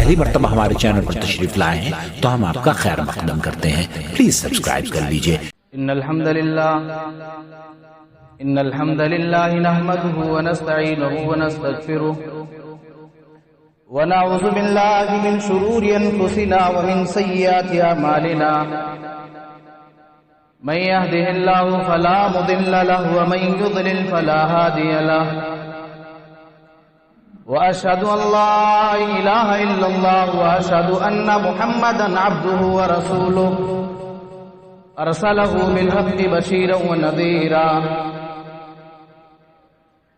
پہلی مرتبہ ہمارے چینل پر تشریف لائے ہیں تو ہم آپ کا خیر مقدم کرتے ہیں. پلیز سبسکرائب کر لیجئے. ان الحمد لله نحمده ونستعينه ونستغفره ونعوذ بالله من شرور انفسنا ومن سيئات اعمالنا. من يهده الله فلا مضل له ومن يضلل فلا هادي له. واشهد ان لا اله الا الله واشهد ان محمدا عبده ورسوله ارسله بالحق بشيرا ونذيرا.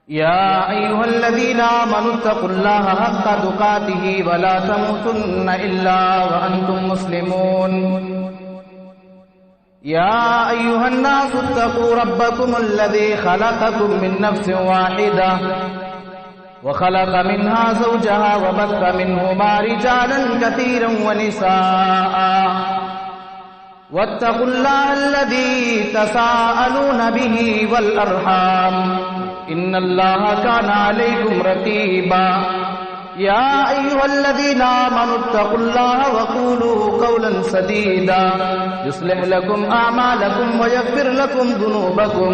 يا ايها الذين امنوا اتقوا الله حق تقاته ولا تموتن الا وانتم مسلمون. يا ايها الناس اتقوا ربكم الذي خلقكم من نفس واحده وخلق منها زوجها وبث منهما رجالا كثيرا ونساء واتقوا الله الذي تساءلون به والأرحام إن الله كان عليكم رقيبا. يا أيها الذين آمنوا اتقوا الله وقولوا قولا سديدا يصلح لكم أعمالكم ويغفر لكم ذنوبكم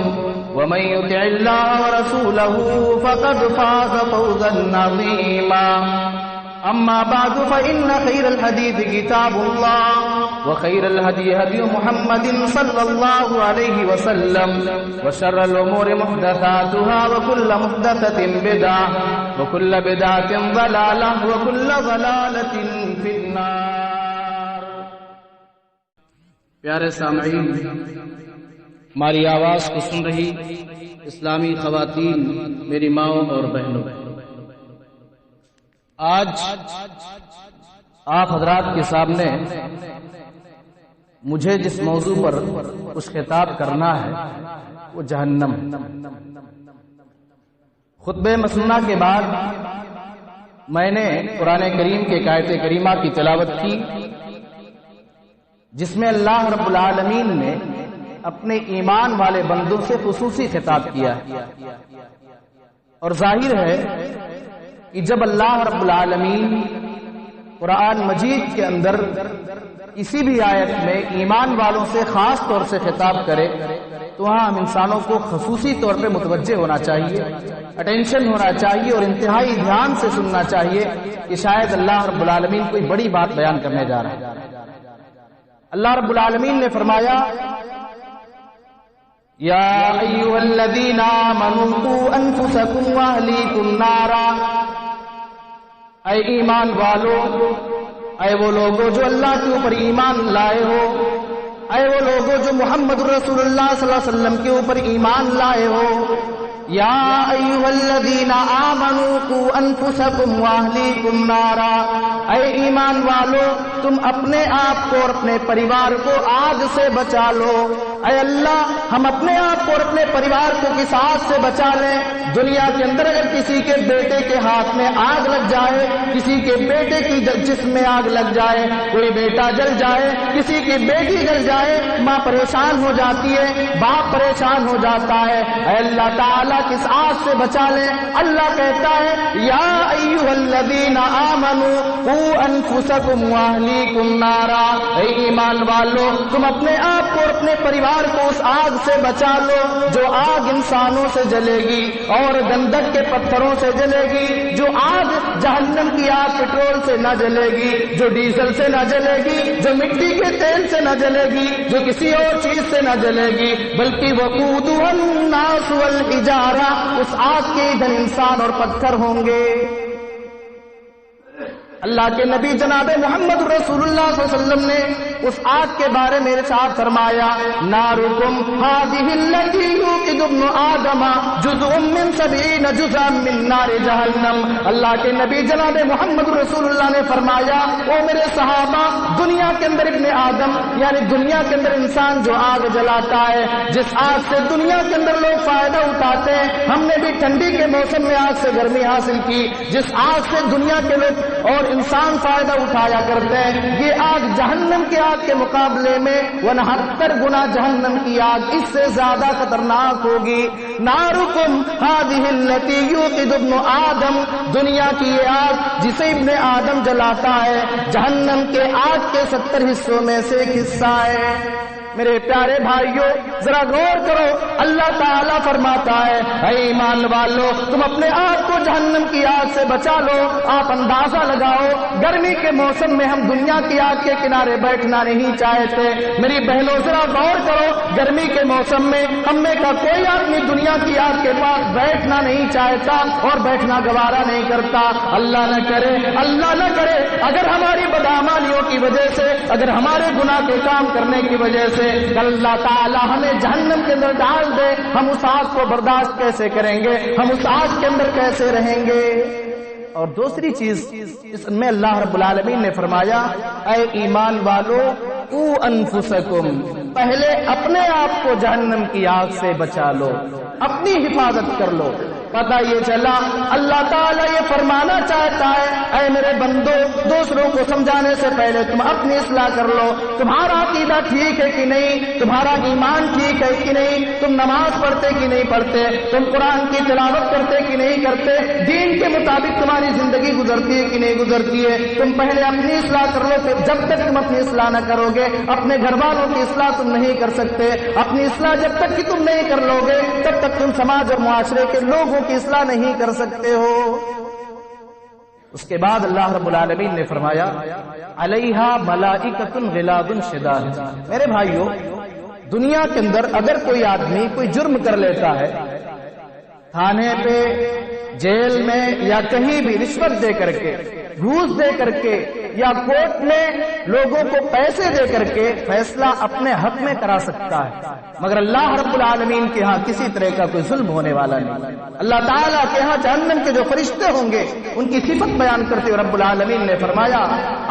ومن يطع الله ورسوله فقد فاز فوزا عظيما. أما بعد فإن خير الحديث كتاب الله وخير الهدي هدي محمد صلى الله عليه وسلم وشر الأمور محدثاتها وكل محدثة بدعة وكل بدعة ضلالة وكل ضلالة في النار. پیارے سامعین، ہماری آواز کو سن رہی اسلامی خواتین، میری ماؤں اور بہنوں، آج آپ حضرات کے سامنے مجھے جس موضوع پر کچھ خطاب کرنا ہے وہ جہنم ہے. خطبہ مسنونہ کے بعد میں نے قرآن کریم کے آیت کریمہ کی تلاوت کی جس میں اللہ رب العالمین نے اپنے ایمان والے بندوں سے خصوصی خطاب کیا ہے. اور ظاہر ہے کہ جب اللہ رب العالمین قرآن مجید کے اندر کسی بھی آیت میں ایمان والوں سے خاص طور سے خطاب کرے تو وہاں ہم انسانوں کو خصوصی طور پہ متوجہ ہونا چاہیے، اٹینشن ہونا چاہیے اور انتہائی دھیان سے سننا چاہیے کہ شاید اللہ رب العالمین کوئی بڑی بات بیان کرنے جا رہا ہے. اللہ رب العالمین نے فرمایا یا ایھا الذین آمنوا قوا انفسکم واہلیکم نارا. اے ایمان والو، اے وہ لوگوں جو اللہ کے اوپر ایمان لائے ہو، اے وہ لوگوں جو محمد رسول اللہ صلی اللہ علیہ وسلم کے اوپر ایمان لائے ہو، یا ایھا الذین آمنوا قوا انفسکم واہلیکم نارا. اے ایمان والو، تم اپنے آپ کو اور اپنے پریوار کو آگ سے بچا لو. اے اللہ، ہم اپنے آپ کو اور اپنے پریوار کو کس آگ سے بچا لیں؟ دنیا کے اندر اگر کسی کے بیٹے کے ہاتھ میں آگ لگ جائے، کسی کے بیٹے کی جسم میں آگ لگ جائے، کوئی بیٹا جل جائے، کسی کی بیٹی جل جائے، ماں پریشان ہو جاتی ہے، باپ پریشان ہو جاتا ہے. اے اللہ تعالیٰ کس آگ سے بچا لیں؟ اللہ کہتا ہے یا ایھا الذین آمنوا قوا انفسکم واہلیکم نارا. اے ایمان والو، تم اپنے آپ کو اور اپنے پریوار کو اس آگ سے بچا لو جو آگ انسانوں سے جلے گی اور گندک کے پتھروں سے جلے گی. جو آگ جہنم کی آگ پٹرول سے نہ جلے گی، جو ڈیزل سے نہ جلے گی، جو مٹی کے تیل سے نہ جلے گی، جو کسی اور چیز سے نہ جلے گی، بلکہ وقودها الناس والحجارہ. اس آگ کے ایندھن انسان اور پتھر ہوں گے. اللہ کے نبی جناب محمد رسول اللہ صلی اللہ علیہ وسلم نے اس آگ کے بارے میں ارشاد فرمایا نارکم هذه التي يوقد ابن آدم جزء من 70 جزءا من نار جہنم. اللہ کے نبی جناب محمد رسول اللہ نے فرمایا او میرے صحابہ، دنیا کے اندر ابن آدم یعنی دنیا کے اندر انسان جو آگ جلاتا ہے، جس آگ سے دنیا کے اندر لوگ فائدہ اٹھاتے ہیں، ہم نے بھی ٹھنڈی کے موسم میں آگ سے گرمی حاصل کی، جس آگ سے دنیا کے لوگ اور انسان فائدہ اٹھایا کرتے ہیں، یہ آگ جہنم کی آگ کے مقابلے میں 69 گنا جہنم کی آگ اس سے زیادہ خطرناک ہوگی. نارکم ہذہ التی یوقد ابن آدم، دنیا کی یہ آگ جسے ابن آدم جلاتا ہے جہنم کے آگ کے 70 حصوں میں سے ایک حصہ ہے. میرے پیارے بھائیوں ذرا غور کرو، اللہ تعالیٰ فرماتا ہے اے ایمان والو تم اپنے آپ کو جہنم کی آگ سے بچا لو. آپ اندازہ لگاؤ گرمی کے موسم میں ہم دنیا کی آگ کے کنارے بیٹھنا نہیں چاہتے. میری بہنوں ذرا غور کرو، گرمی کے موسم میں ہم میں کا کوئی آدمی دنیا کی آگ کے پاس بیٹھنا نہیں چاہتا اور بیٹھنا گوارا نہیں کرتا. اللہ نہ کرے اگر ہماری بدعمالیوں کی وجہ سے، اگر ہمارے گناہ کے کام کرنے کی وجہ سے اللہ تعالی ہمیں جہنم کے اندر ڈال دے، ہم اس آگ کو برداشت کیسے کریں گے؟ ہم اس آگ کے اندر کیسے رہیں گے؟ اور دوسری چیز اس میں اللہ رب العالمین نے فرمایا اے ایمان والو قو انفسکم، پہلے اپنے آپ کو جہنم کی آگ سے بچا لو، اپنی حفاظت کر لو. پتہ یہ چلا اللہ تعالیٰ یہ فرمانا چاہتا ہے اے میرے بندو دوسروں کو سمجھانے سے پہلے تم اپنی اصلاح کر لو. تمہارا عقیدہ ٹھیک ہے کہ نہیں؟ تمہارا ایمان ٹھیک ہے کہ نہیں؟ تم نماز پڑھتے کہ نہیں پڑھتے؟ تم قرآن کی تلاوت کرتے کہ نہیں کرتے؟ دین کے مطابق تمہاری زندگی گزرتی ہے کہ نہیں گزرتی ہے؟ تم پہلے اپنی اصلاح کر لو. کہ جب تک تم اپنی اصلاح نہ کرو گے اپنے گھر والوں کی اصلاح تم نہیں کر سکتے. اپنی اصلاح جب تک کہ تم نہیں کر لو گے تب تک تم سماج اور معاشرے کے لوگوں کی اصلاح نہیں کر سکتے ہو. اس کے بعد اللہ رب العالمین نے فرمایا علیہا ملائکۃ غلاظ شداد. میرے بھائیوں دنیا کے اندر اگر کوئی آدمی کوئی جرم کر لیتا ہے، تھانے پہ، جیل میں یا کہیں بھی رشوت دے کر کے، گھوس دے کر کے یا کورٹ میں لوگوں کو پیسے دے کر کے فیصلہ اپنے حق میں کرا سکتا ہے، مگر اللہ رب العالمین کے ہاں کسی طرح کا کوئی ظلم ہونے والا نہیں. اللہ تعالیٰ کے ہاں جہنم کے جو فرشتے ہوں گے ان کی صفت بیان کرتے ہوئے رب العالمین نے فرمایا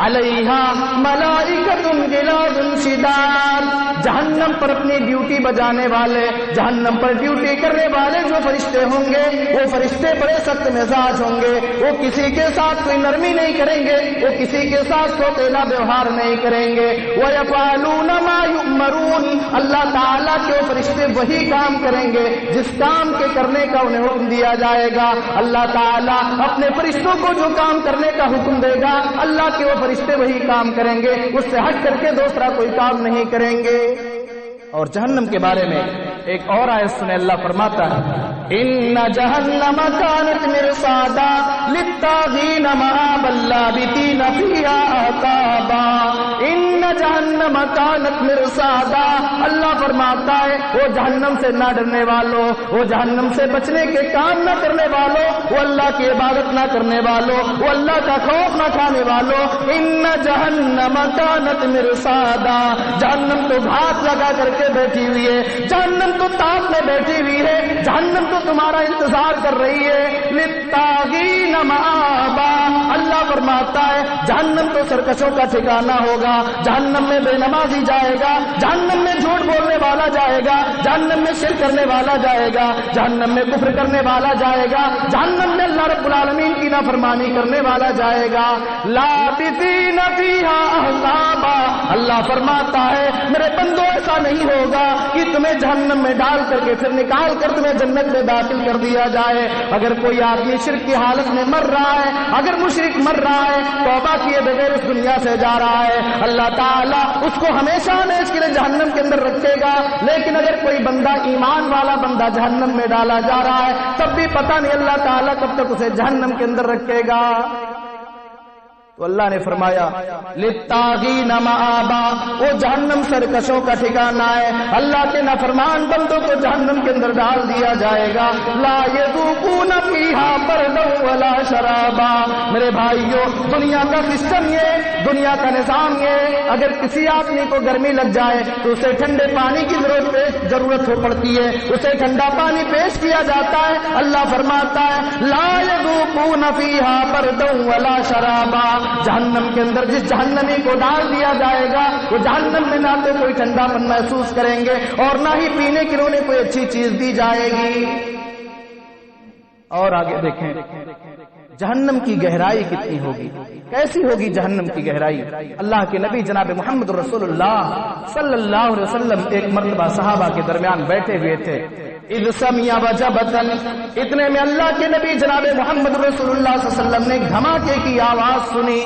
علیہا ملائکۃ غلاظ شداد، جہنم پر اپنی ڈیوٹی بجانے والے، جہنم پر ڈیوٹی کرنے والے جو فرشتے ہوں گے وہ فرشتے بڑے سخت مزاج ہوں گے. وہ کسی کے ساتھ کوئی نرمی نہیں کریں گے، وہ کسی کے ساتھ سوتیلا ویوہار نہیں کریں گے. وَيَفْعَلُونَ مَا يُؤْمَرُونَ، اللہ تعالیٰ کے وہ فرشتے وہی کام کریں گے جس کام کے کرنے کا انہیں حکم دیا جائے گا. اللہ تعالیٰ اپنے فرشتوں کو جو کام کرنے کا حکم دے گا اللہ کے وہ فرشتے وہی کام کریں گے، اس سے ہٹ کر کے دوسرا کوئی کام نہیں کریں گے. اور جہنم کے بارے میں ایک اور آیت سنے، اللہ فرماتا ہے ان جہنم کانت مرصادا للطاغین مآبا لابثین فیہا احقابا. ان جہنم کانت مرصادا، اللہ فرماتا ہے وہ جہنم سے نہ ڈرنے والوں، وہ جہنم سے بچنے کے کام نہ کرنے والوں، وہ اللہ کی عبادت نہ کرنے والوں، وہ اللہ کا خوف نہ کھانے والوں، ان جہنم کانت مرصادا، جہنم تو گھاس لگا کر کے بیٹھی ہوئی ہے، جہنم تو تاپ میں بیٹھی ہوئی ہے، جہنم تو تمہارا انتظار کر رہی ہے. للطاغین مآبا، اللہ فرماتا ہے جہنم تو سرکشوں کا ٹھکانہ ہوگا. جہنم میں بے نمازی جائے گا، جہنم میں جھوٹ بولنے والا جائے گا، جہنم میں شرک کرنے والا جائے گا، جہنم میں کفر کرنے والا جائے گا، جہنم میں اللہ رب العالمین کی نافرمانی کرنے والا جائے گا. لابثین فیہا احقابا، اللہ فرماتا ہے میرے بندوں ایسا نہیں ہوگا کہ تمہیں جہنم میں ڈال کر کے پھر نکال کر تمہیں جنت میں داخل کر دیا جائے. اگر کوئی آدمی شرک کی حالت میں مر رہا ہے، اگر مشرک مر رہا ہے، توبہ کیے بغیر اس دنیا سے جا رہا ہے، اللہ تعالیٰ اس کو ہمیشہ ہمیشہ کے لیے جہنم کے اندر رکھے گا. لیکن اگر کوئی بندہ ایمان والا بندہ جہنم میں ڈالا جا رہا ہے تب بھی پتہ نہیں اللہ تعالیٰ کب تک اسے جہنم کے اندر رکھے گا. تو اللہ نے فرمایا للطاغین مآبا، وہ جہنم سرکشوں کا ٹھکانہ ہے. اللہ کے نافرمان بندوں کو جہنم کے اندر ڈال دیا جائے گا. لا یذوقون فیہا بردا ولا شرابا. میرے بھائیوں دنیا کا سسٹم یہ، دنیا کا نظام یہ، اگر کسی آدمی کو گرمی لگ جائے تو اسے ٹھنڈے پانی کی ضرورت ہو پڑتی ہے، اسے ٹھنڈا پانی پیش کیا جاتا ہے. اللہ فرماتا ہے لا یذوقون فیہا بردا ولا شرابا، جہنم کے اندر جس جہنمی کو ڈال دیا جائے گا وہ جہنم میں نہ تو کوئی ٹھنڈا پن محسوس کریں گے اور نہ ہی پینے کے لیے کوئی اچھی چیز دی جائے گی. اور آگے دیکھیں جہنم کی گہرائی کتنی ہوگی، کیسی ہوگی جہنم کی گہرائی۔ اللہ کے نبی جناب محمد رسول اللہ صلی اللہ علیہ وسلم ایک مرتبہ صحابہ کے درمیان بیٹھے ہوئے تھے، اذ سمع وجبتن، اتنے میں اللہ کے نبی جناب محمد رسول اللہ صلی اللہ علیہ وسلم نے گھماکے کی آواز سنی۔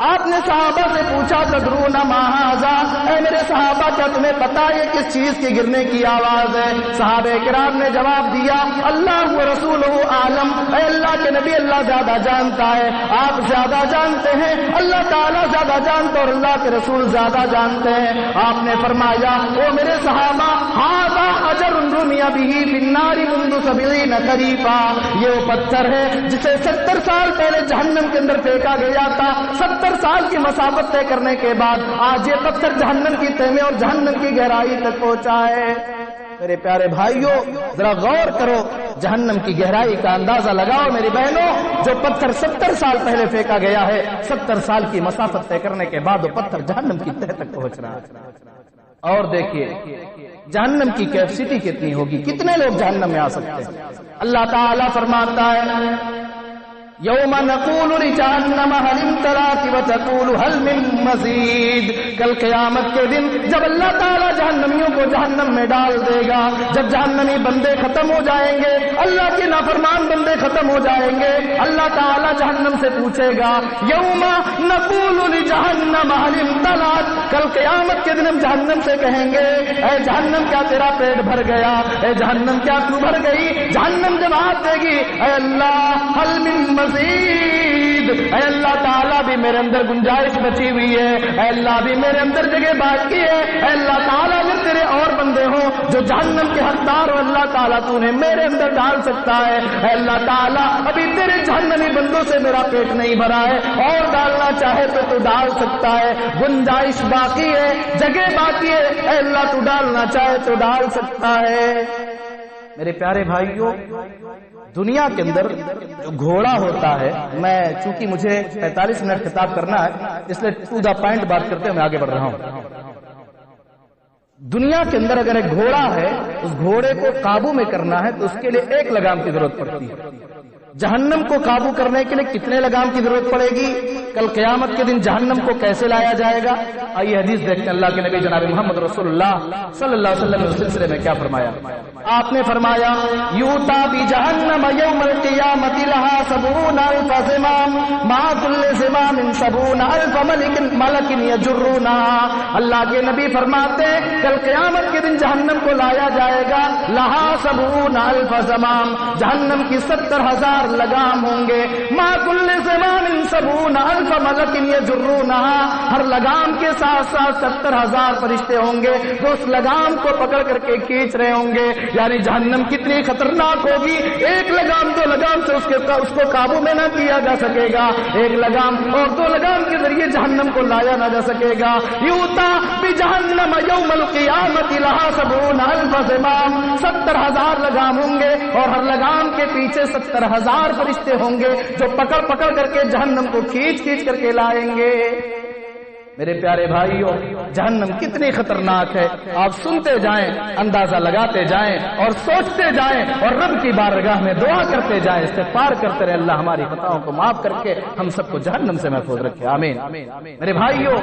آپ نے صحابہ سے پوچھا تدرون ما ھذا، اے میرے صحابہ کیا تمہیں پتا ہے کس چیز کے گرنے کی آواز ہے؟ صحابہ کرام نے جواب دیا اللہ و رسولہ اعلم، اے اللہ کے نبی اللہ زیادہ جانتا ہے، آپ زیادہ جانتے ہیں، اللہ تعالیٰ زیادہ جانتا اور اللہ کے رسول زیادہ جانتے ہیں۔ آپ نے فرمایا او میرے صحابہ ھذا حجر رمی بہ فی النار منذ 70 خریفا، یہ وہ پتھر ہے جسے 70 سال پہلے جہنم کے اندر پھینکا گیا تھا۔ 70 سال کی مسافت طے کرنے کے بعد آج یہ پتھر جہنم کی تہ میں اور جہنم کی گہرائی تک پہنچا ہے۔ میرے پیارے بھائیوں ذرا غور کرو، جہنم کی گہرائی کا اندازہ لگاؤ میری بہنوں، جو پتھر 70 سال پہلے پھینکا گیا ہے، 70 سال کی مسافت طے کرنے کے بعد وہ پتھر جہنم کی تہ تک پہنچ رہا ہے۔ اور دیکھیے جہنم کی کیپیسٹی کتنی ہوگی، کتنے لوگ جہنم میں آ سکتے ہیں۔ اللہ تعالیٰ فرماتا ہے یوم نقول لجہنم هل امتلأت وتقول هل من مزید، کل قیامت کے دن جب اللہ تعالیٰ جہنمیوں کو جہنم میں ڈال دے گا، جب جہنمی بندے ختم ہو جائیں گے، اللہ کے نافرمان بندے ختم ہو جائیں گے، اللہ تعالیٰ جہنم سے پوچھے گا یوم نقول لجہنم هل امتلأت، کل قیامت کے دن ہم جہنم سے کہیں گے اے جہنم کیا تیرا پیٹ بھر گیا، اے جہنم کیا تو بھر گئی؟ جہنم جواب دے گی اے اللہ هل من مزید، اے اللہ تعالیٰ بھی میرے اندر گنجائش بچی ہوئی ہے، اے اللہ بھی میرے اندر جگہ باقی ہے، اے اللہ تعالیٰ اگر تیرے اور بندے ہوں جو جہنم کے حقدار ہو اللہ تعالیٰ تو انہیں میرے اندر ڈال سکتا ہے، اے اللہ تعالیٰ ابھی تیرے جہنمی بندوں سے میرا پیٹ نہیں بھرا ہے، اور ڈالنا چاہے تو ڈال سکتا ہے، گنجائش باقی ہے، جگہ باقی ہے، اے اللہ تو ڈالنا چاہے تو ڈال سکتا ہے۔ میرے پیارے بھائیوں دنیا کے اندر جو گھوڑا ہوتا ہے، میں چونکہ مجھے 45 منٹ خطاب کرنا ہے اس لیے ٹو دا پوائنٹ بات کرتے ہوئے میں آگے بڑھ رہا ہوں۔ دنیا کے اندر اگر ایک گھوڑا ہے، اس گھوڑے کو قابو میں کرنا ہے تو اس کے لیے ایک لگام کی ضرورت پڑتی ہے۔ جہنم کو قابو کرنے کے لیے کتنے لگام کی ضرورت پڑے گی؟ کل قیامت کے دن جہنم کو کیسے لایا جائے گا؟ آئیے حدیث دیکھتے ہیں اللہ کے نبی جناب محمد رسول اللہ صلی اللہ علیہ وسلم نے اس سلسلے میں کیا فرمایا۔ آپ نے فرمایا یوتا بجہنم یوم القیامت لہا 70,000 زمام مع کل زمام 70,000 ملک یجرونہا، اللہ کے نبی فرماتے ہیں کل قیامت کے دن جہنم کو لایا جائے گا، لہا 70,000 زمام، جہنم کی 70,000 لگام ہوں گے، مع کل زمام 70,000 ملک یجرونہا، ہر لگام کے ساتھ ساتھ 70,000 فرشتے ہوں گے جو اس لگام کو پکڑ کر کے کھینچ رہے ہوں گے۔ یعنی جہنم کتنی خطرناک ہوگی، ایک لگام دو لگام سے اس کو قابو میں نہ کیا جا سکے گا، ایک لگام اور دو لگام کے ذریعے جہنم کو لایا نہ جا سکے گا۔ یوتا بجہنم یوم القیامت لہا 70,000 زمام، 70,000 لگام ہوں گے اور ہر لگام کے پیچھے 70,000 فرشتے ہوں گے جو پکڑ پکڑ کر کے جہنم کو کھینچ کھینچ کر کے لائیں گے۔ میرے پیارے بھائیوں جہنم کتنی خطرناک ہے، آپ سنتے جائیں، اندازہ لگاتے جائیں اور سوچتے جائیں اور رب کی بارگاہ میں دعا کرتے جائیں، استغفار کرتے رہے اللہ ہماری خطاؤں کو معاف کر کے ہم سب کو جہنم سے محفوظ رکھے، آمین۔ میرے بھائیوں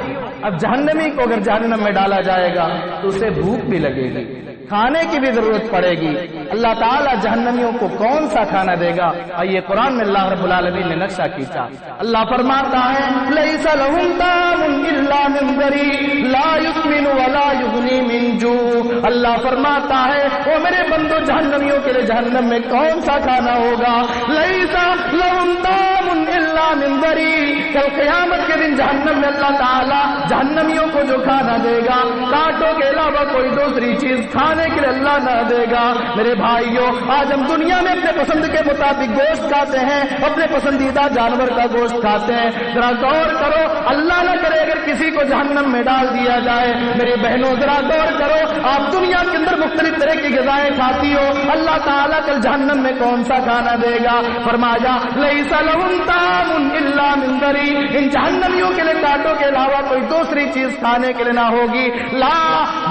اب جہنمی کو اگر جہنم میں ڈالا جائے گا تو اسے بھوک بھی لگے گی، کھانے کی بھی ضرورت پڑے گی، اللہ تعالیٰ جہنمیوں کو کون سا کھانا دے گا؟ آئیے قرآن میں اللہ رب العالمین نے نقشہ کھینچا، اللہ فرماتا ہے لیس لہم طعام الا من ضریع لا یسمن ولا یغنی من جوع، اللہ فرماتا ہے وہ میرے بندو جہنمیوں کے لیے جہنم میں کون سا کھانا ہوگا؟ لیس لہم طعام الا من ضریع، کل قیامت کے دن جہنم میں اللہ تعالیٰ جہنمیوں کو جو کھانا دے گا کانٹوں کے علاوہ کوئی دوسری چیز کھانے کے لیے اللہ نہ دے گا۔ میرے بھائیوں آج ہم دنیا میں اپنے پسند کے مطابق گوشت کھاتے ہیں، اپنے پسندیدہ جانور کا گوشت کھاتے ہیں، ذرا غور کرو اللہ نہ کرے اگر کسی کو جہنم میں ڈال دیا جائے، میری بہنوں ذرا غور کرو آپ دنیا کے اندر مختلف طرح کی غذائیں کھاتی ہو، اللہ تعالیٰ کل جہنم میں کون سا کھانا دے گا؟ فرمایا لیس لہم طعام الا من ضریع، ان جہنمیوں کے لیے کانٹوں کے علاوہ کوئی دوسری چیز کھانے کے لیے نہ ہوگی، لا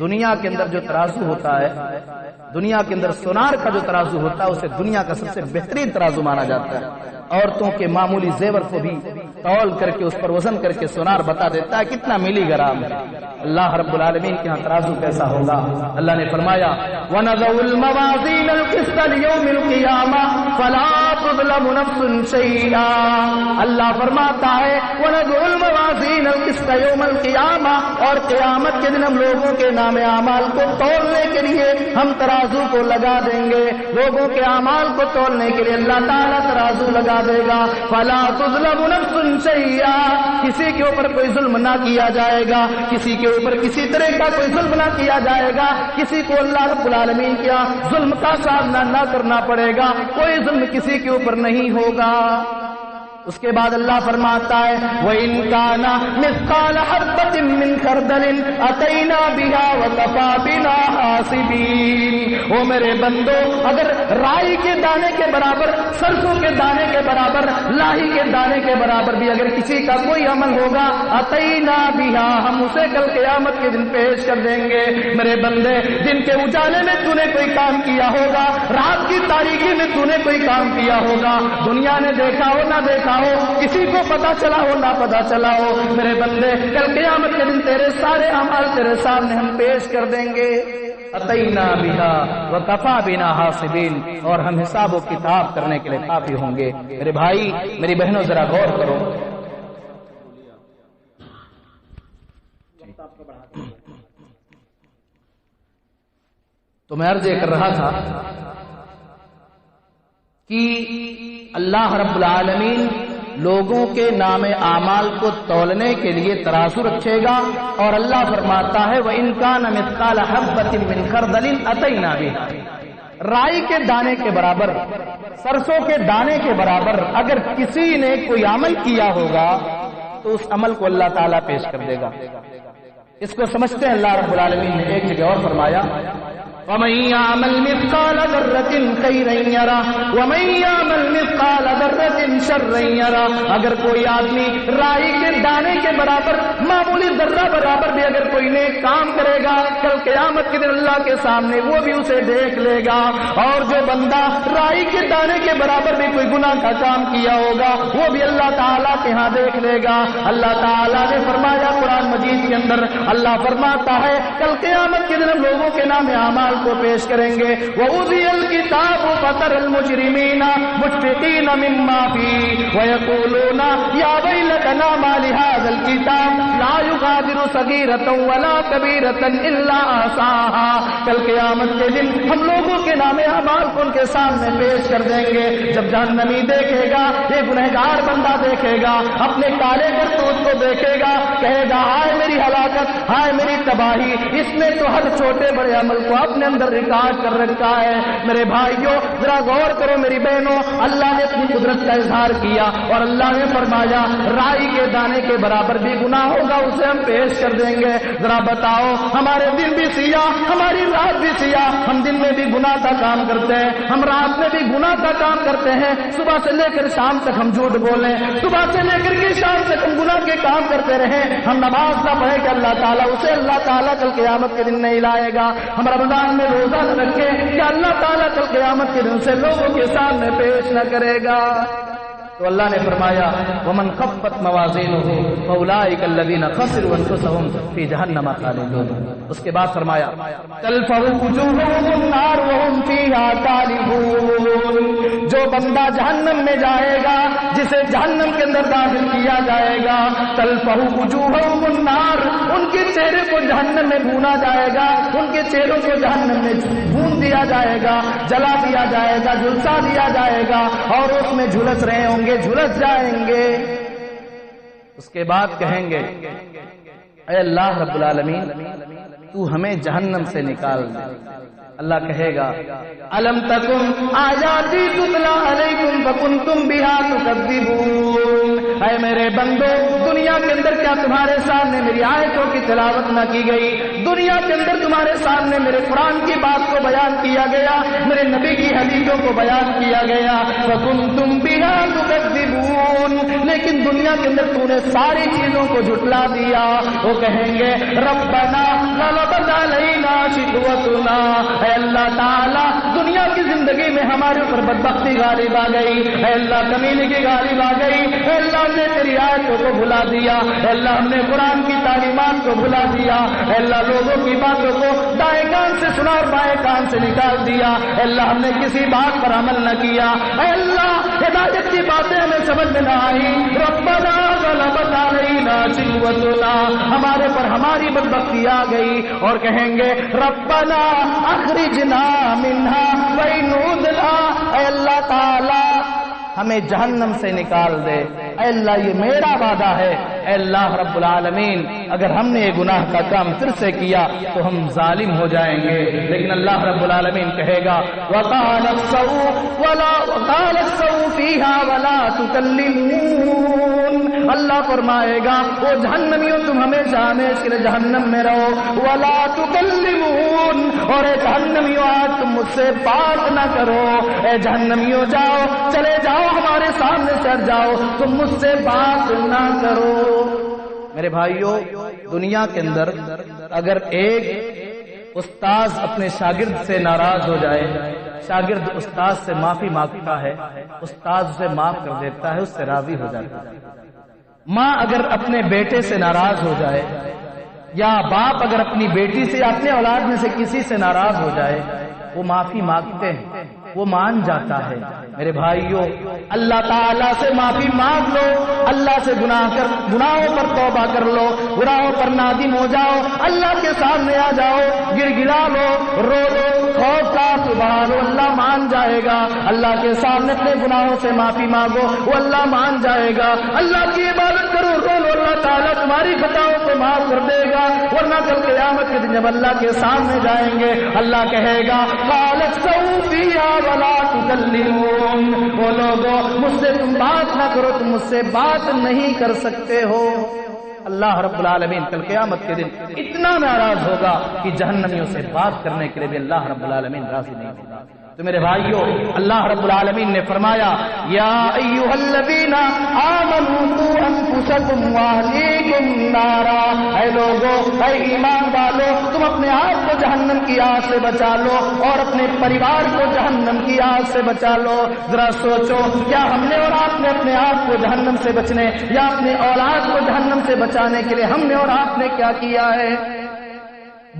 دنیا کے اندر جو ترازو ہوتا ہے، دنیا کے اندر سونار کا جو ترازو ہوتا ہے اسے دنیا کا سب سے بہترین ترازو مانا جاتا ہے۔ عورتوں کے معمولی زیور کو بھی تول کر کے اس پر وزن کر کے سونار بتا دیتا ہے کتنا ملی گرام ہے۔ اللہ رب العالمین کے ہاں ترازو کیسا ہوگا؟ اللہ نے فرمایا وَنَضَعُ الْمَوَازِينَ الْقِسْطَ لِيَوْمِ الْقِيَامَةِ فَلَا تُظْلَمُ نَفْسٌ شَيْئًا۔ اللہ فرماتا ہے وَنَضَعُ الْمَوَازِينَ الْقِسْطَ يَوْمَ الْقِيَامَةِ، اور قیامت کے دن ہم لوگوں کے نام اعمال کو تولنے کے لیے ہم ترازو کو لگا دیں گے۔ لوگوں کے اعمال کو تولنے کے لیے اللہ تعالیٰ ترازو لگا دے گا۔ فَلَا تُظْلَمُ نَفْسٌ شَيْئًا، کسی کے اوپر کوئی ظلم نہ کیا جائے گا، کسی کے اوپر کسی طرح کا کوئی ظلم نہ کیا جائے گا، کسی کو اللہ رب العالمین کیا ظلم کا سامنا نہ کرنا پڑے گا، کوئی ظلم کسی کے اوپر نہیں ہوگا۔ اس کے بعد اللہ فرماتا ہے وَإِن كَانَ مِثْقَالَ حَبَّةٍ مِّن خَرْدَلٍ أَتَيْنَا بِهَا وَكَفَىٰ بِنَا حَاسِبِينَ۔ او میرے بندو، اگر رائی کے دانے کے برابر، سرسوں کے دانے کے برابر، لاہی کے دانے کے برابر بھی اگر کسی کا کوئی عمل ہوگا أَتَيْنَا بِهَا، ہم اسے کل قیامت کے دن پیش کر دیں گے۔ میرے بندے، دن کے اجالے میں تو نے کوئی کام کیا ہوگا، رات کی تاریکی میں تو نے کوئی کام کیا ہوگا، دنیا نے دیکھا ہو نہ دیکھا ہو، کسی کو پتا چلا ہو نہ پتا چلا ہو، میرے بندے کل قیامت کے دن تیرے سارے اعمال تیرے سامنے ہم پیش کر دیں گے۔ اتینا بہا وکفا بنا حاسبین، اور ہم حساب و کتاب کرنے کے لیے کافی ہوں گے۔ میرے بھائی میری بہنوں ذرا غور کرو، تو میں عرض یہ کر رہا تھا کہ اللہ رب العالمین لوگوں کے نام اعمال کو تولنے کے لیے ترازو رکھے گا، اور اللہ فرماتا ہے وَإِن كَانَ مِثْقَالَ حَبَّةٍ مِّن خَرْدَلٍ أَتَيْنَا بِهَا، رائی کے دانے کے برابر، سرسوں کے دانے کے برابر اگر کسی نے کوئی عمل کیا ہوگا تو اس عمل کو اللہ تعالیٰ پیش کر دے گا۔ اس کو سمجھتے ہیں اللہ رب العالمین نے ایک جگہ اور فرمایا وَمَن يَعْمَلْ مِثْقَالَ ذَرَّةٍ خَيْرًا يَرَهُ وَمَن يَعْمَلْ مِثْقَالَ ذَرَّةٍ شَرًّا يَرَهُ، اگر کوئی آدمی رائی کے دانے کے برابر، معمولی ذرہ برابر بھی اگر کوئی نیک کام کرے گا، کل قیامت کے دن اللہ کے سامنے وہ بھی اسے دیکھ لے گا، اور جو بندہ رائی کے دانے کے برابر بھی کوئی گناہ کا کام کیا ہوگا وہ بھی اللہ تعالیٰ کے ہاں دیکھ لے گا۔ اللہ تعالیٰ نے فرمایا قرآن مجید کے اندر، اللہ فرماتا ہے کل قیامت کے دن ہم لوگوں کے نام اعمال کو پیش کریں گے۔ وَأُوذِيَ الْكِتَابُ فَتَرَى الْمُجْرِمِينَ مُشْفِقِينَ مِمَّا فِيهِ وَيَقُولُونَ يَا وَيْلَتَنَا مَا لِهَٰذَا الْكِتَابِ لَا يُغَادِرُ صَغِيرَةً وَلَا كَبِيرَةً إِلَّا أَحْصَاهَا، کل قیامت کے دن ہم لوگوں کے نام اعمال کو ان کے سامنے پیش کر دیں گے۔ جب جہنمی دیکھے گا، یہ گنہگار بندہ دیکھے گا، اپنے کالے کرتوت کو دیکھے گا، کہے گا ہائے میری ہلاکت، ہائے میری تباہی، اس نے تو ہر چھوٹے بڑے عمل کو اپنے اندر ریکارڈ کر رکھا ہے۔ میرے بھائیوں ذرا غور کرو، میری بہنوں، اللہ نے اپنی قدرت کا اظہار کیا اور اللہ نے فرمایا رائی کے دانے کے برابر بھی گناہ ہوگا اسے ہم پیش کر دیں گے۔ ذرا بتاؤ، ہمارے دن بھی سیاہ، ہماری رات بھی سیاہ، ہم دن میں بھی گناہ کا کام کرتے ہیں، ہم رات میں بھی گناہ کا کام کرتے ہیں، صبح سے لے کر شام تک ہم جھوٹ بولیں، صبح سے لے کر کے شام تک ہم گناہ کے کام کرتے رہیں، ہم نماز نہ پڑھیں کہ اللہ تعالیٰ اسے اللہ تعالیٰ کل قیامت کے دن نہیں لائے گا، ہم رمضان میں روزہ نہ رکھے کہ اللہ تعالیٰ کل قیامت کے دن سے لوگوں کے سامنے پیش نہ کرے گا۔ تو اللہ نے فرمایا وَمَنْ خَفَّتْ مَوَازِينُهُ فَأُولَٰئِكَ الَّذِينَ خَسِرُوا أَنفُسَهُمْ فِي جَهَنَّمَ خَالِدُونَ۔ اس کے بعد فرمایا تَلْفَحُ وُجُوهُهُمُ النَّارُ وَهُمْ فِيهَا كَالِحُونَ، جو بندہ جہنم میں جائے گا، جسے جہنم کے اندر داخل کیا جائے گا، تَلْفَحُ وُجُوهُهُمُ النَّارُ، ان کے چہرے کو جہنم میں بھونا جائے گا، ان کے چہروں کو جہنم میں بھون دیا جائے گا، جلا دیا جائے گا، جھلسا دیا جائے گا، اور اس میں جھلس رہے ہوں گے، جھلس جائیں گے۔ اس کے بعد کہیں گے اے اللہ رب العالمین تو ہمیں جہنم سے نکال دے۔ اللہ کہے گا الم تکن آیاتی تتلی علیکم فکنتم بہا تکذبون، اے میرے بندو دنیا کے اندر کیا تمہارے سامنے میری آیتوں کی تلاوت نہ کی گئی؟ دنیا کے اندر تمہارے سامنے میرے قرآن کی بات کو بیان کیا گیا، میرے نبی کی حدیثوں کو بیان کیا گیا۔ وَكُنْتُمْ بِهَا تُكَذِّبُونَ، لیکن دنیا کے اندر تو نے ساری چیزوں کو جھٹلا دیا۔ وہ کہیں گے ربنا غلبت علینا شقوتنا، اے اللہ تعالیٰ دنیا کی زندگی میں ہمارے اوپر بدبختی غالب آ گئی، اے اللہ کمینی کی غالب آ گئی، اے اللہ ہم نے تیری آیتوں کو بھلا دیا، اے اللہ ہم نے قرآن کی تعلیمات کو بھلا دیا، اے اللہ لوگوں کی باتوں کو دائیں کان سے سنا اور بائیں کان سے نکال دیا، اے اللہ ہم نے کسی بات پر عمل نہ کیا، اے اللہ ہدایت کی باتیں ہمیں سمجھ میں نہ آئی، ربنا غلبت علینا شقوتنا، ہمارے پر ہماری بدبختی آ گئی، اور کہیں گے ربنا اخرجنا منہا وإن عدنا، اے اللہ تعالی ہمیں جہنم سے نکال دے، اے اللہ یہ میرا وعدہ ہے، اے اللہ رب العالمین اگر ہم نے یہ گناہ کا کام پھر سے کیا تو ہم ظالم ہو جائیں گے، لیکن اللہ رب العالمین کہے گا وَقَالَ اخْسَئُوا فِيهَا وَلَا تُكَلِّمُونَ، اللہ فرمائے گا وہ جہنمیوں تم ہمیشہ ہمیشہ کے لیے جہنم میں رہو، وَلَا تُكَلِّمُونَ، اور اے جہنمیوں آج تم مجھ سے بات نہ کرو، اے جہنمیوں جاؤ چلے جاؤ ہمارے سامنے سے ہٹ جاؤ، تم مجھ سے بات نہ کرو۔ میرے بھائیوں دنیا کے اندر اگر ایک استاذ اپنے شاگرد سے ناراض ہو جائے، شاگرد استاذ سے معافی مانگتا ہے، استاذ اسے معاف کر دیتا ہے، اس سے راضی ہو جاتا ہے۔ ماں اگر اپنے بیٹے سے ناراض ہو جائے، یا باپ اگر اپنی بیٹی سے یا اپنے اولاد میں سے کسی سے ناراض ہو جائے، وہ معافی مانگتے ہیں، وہ مان جاتا ہے۔ میرے بھائیوں اللہ تعالیٰ سے معافی مانگ لو، اللہ سے گناہوں پر توبہ کر لو، گناہوں پر نادم ہو جاؤ، اللہ کے سامنے آ جاؤ، گر گرا لو، رو لو، خوف کا سبحان اللہ مان جائے گا، اللہ کے سامنے اپنے گناہوں سے معافی مانگو، وہ اللہ مان جائے گا، اللہ کی عبادت کرو، رو لو، اللہ تعالیٰ تمہاری خطاؤں کو معاف کر دے گا، ورنہ کل قیامت کے دن جب اللہ کے سامنے جائیں گے اللہ کہے گا قَالَ اخْسَئُوا فِيهَا وَلَا تُكَلِّمُونَ، وہ لوگوں مجھ سے تم بات نہ کرو، تم مجھ سے بات نہیں کر سکتے ہو۔ اللہ رب العالمین کل قیامت کے دن اتنا ناراض ہوگا کہ جہنمیوں سے بات کرنے کے لیے بھی اللہ رب العالمین راضی نہیں ہوگا۔ تو میرے بھائیوں اللہ رب العالمین نے فرمایا یا ایھا الذین آمنوا قوا انفسکم واہلیکم نارا، اے لوگوں اے ایمان والو تم اپنے آپ کو جہنم کی آگ سے بچا لو اور اپنے پریوار کو جہنم کی آگ سے بچا لو۔ ذرا سوچو کیا ہم نے اور آپ نے اپنے آپ کو جہنم سے بچنے یا اپنے اولاد کو جہنم سے بچانے کے لیے ہم نے اور آپ نے کیا کیا ہے؟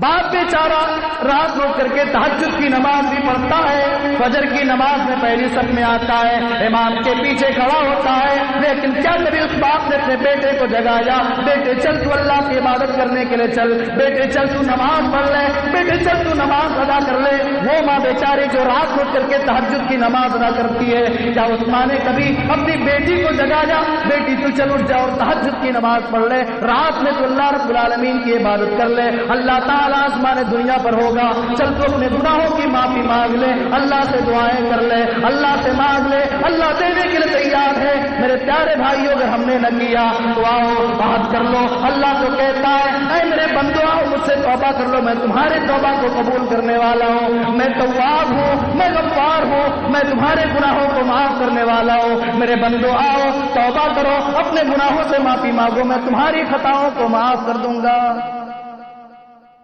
باپ بیچارہ رات رو کر کے تہجد کی نماز بھی پڑھتا ہے، فجر کی نماز میں پہلی صف میں آتا ہے، امام کے پیچھے کھڑا ہوتا ہے، لیکن کیا کبھی اس باپ نے اپنے بیٹے کو جگایا بیٹے چل تو اللہ کی عبادت کرنے کے لیے چل، بیٹے چل تو نماز پڑھ لے، بیٹے چل تو نماز ادا کر لے؟ وہ ماں بیچاری جو رات رو کر کے تہجد کی نماز ادا کرتی ہے، کیا اس ماں نے کبھی اپنی بیٹی کو جگایا بیٹی تو چل اٹھ جا اور تہجد کی نماز پڑھ لے، رات میں تو اللہ رب العالمین کی عبادت کر لے، اللہ تعالیٰ آسمان دنیا پر ہوگا، چل تو اپنے گناہوں کی معافی مانگ لے، اللہ سے دعائیں کر لے، اللہ سے مانگ لے، اللہ دینے کے لیے تیار ہے۔ میرے پیارے بھائیوں اگر ہم نے نہ کیا تو آؤ بات کر لو، اللہ تو کہتا ہے اے میرے بندو آؤ مجھ سے توبہ کر لو، میں تمہارے توبہ کو قبول کرنے والا ہوں، میں تواب ہوں، میں غفار ہوں، میں تمہارے گناہوں کو معاف کرنے والا ہوں۔ میرے بندو آؤ توبہ کرو، اپنے گناہوں سے معافی مانگو، میں تمہاری خطاؤں کو معاف کر دوں گا۔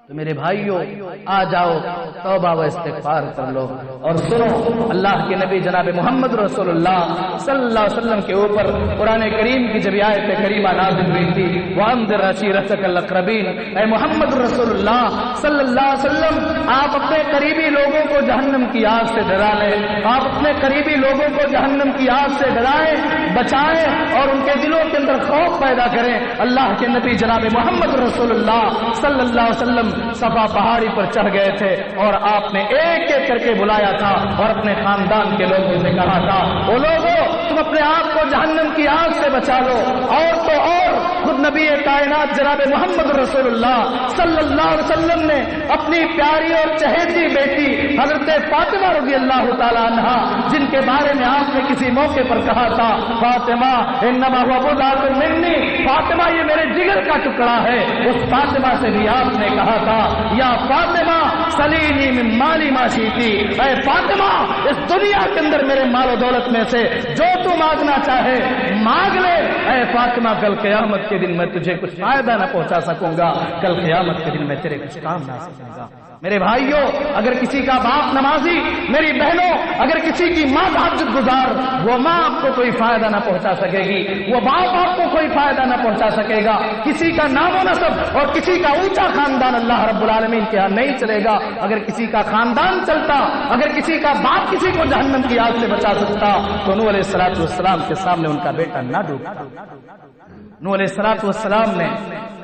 تو میرے بھائیوں آ جاؤ توبہ و استغفار کر لو، اور سنو اللہ کے نبی جناب محمد رسول اللہ صلی اللہ علیہ وسلم کے اوپر قرآن کریم کی جب آیت کریمہ نازل ہوئی تھی وَأَنذِرْ عَشِيرَتَكَ الْأَقْرَبِينَ، اے محمد رسول اللہ صلی اللہ علیہ وسلم آپ اپنے قریبی لوگوں کو جہنم کی آگ سے ڈرا لیں، آپ اپنے قریبی لوگوں کو جہنم کی آگ سے ڈرائیں، بچائیں اور ان کے دلوں کے اندر خوف پیدا کریں۔ اللہ کے نبی جناب محمد رسول اللہ صلی اللہ علیہ وسلم صفا پہاڑی پر چڑھ گئے تھے اور آپ نے ایک ایک کر کے بلایا تھا اور اپنے خاندان کے لوگوں سے کہا تھا وہ لوگوں تم اپنے آپ کو جہنم کی آگ سے بچا لو، اور تو اور خود نبی کائنات جناب محمد رسول اللہ صلی اللہ علیہ وسلم نے اپنی پیاری اور چہیتی بیٹی حضرت فاطمہ رضی اللہ تعالیٰ عنہا، جن کے بارے میں آپ نے کسی موقع پر کہا تھا فاطمہ انما هو بضعۃ منی، فاطمہ یہ میرے جگر کا ٹکڑا ہے، اس فاطمہ سے بھی آپ نے کہا تھا یا فاطمہ سلینی من مالی ما شئتی، اے فاطمہ اس دنیا کے اندر میرے مال و دولت میں سے جو تو مانگنا چاہے مانگ لے، اے فاطمہ کل قیامت کے دن میں تجھے کچھ فائدہ نہ پہنچا سکوں گا، کل قیامت کے دن میں تیرے کچھ کام نہ آ سکوں گا۔ میرے بھائیوں، اگر کسی کا باپ نمازی، میری بہنوں اگر کسی کی ماں تہجد گزار، وہ ماں آپ کو کوئی فائدہ نہ پہنچا سکے گی، وہ باپ آپ کو کوئی فائدہ نہ پہنچا سکے گا، کسی کا نام و نسب اور کسی کا اونچا خاندان اللہ رب العالمین کے ہاں نہیں چلے گا۔ اگر کسی کا خاندان چلتا، اگر کسی کا باپ کسی کو جہنم کی آگ سے بچا سکتا تو نوح علیہ السلام کے سامنے ان کا بیٹا نہ ڈوبتا۔ نوح علیہ السلام نے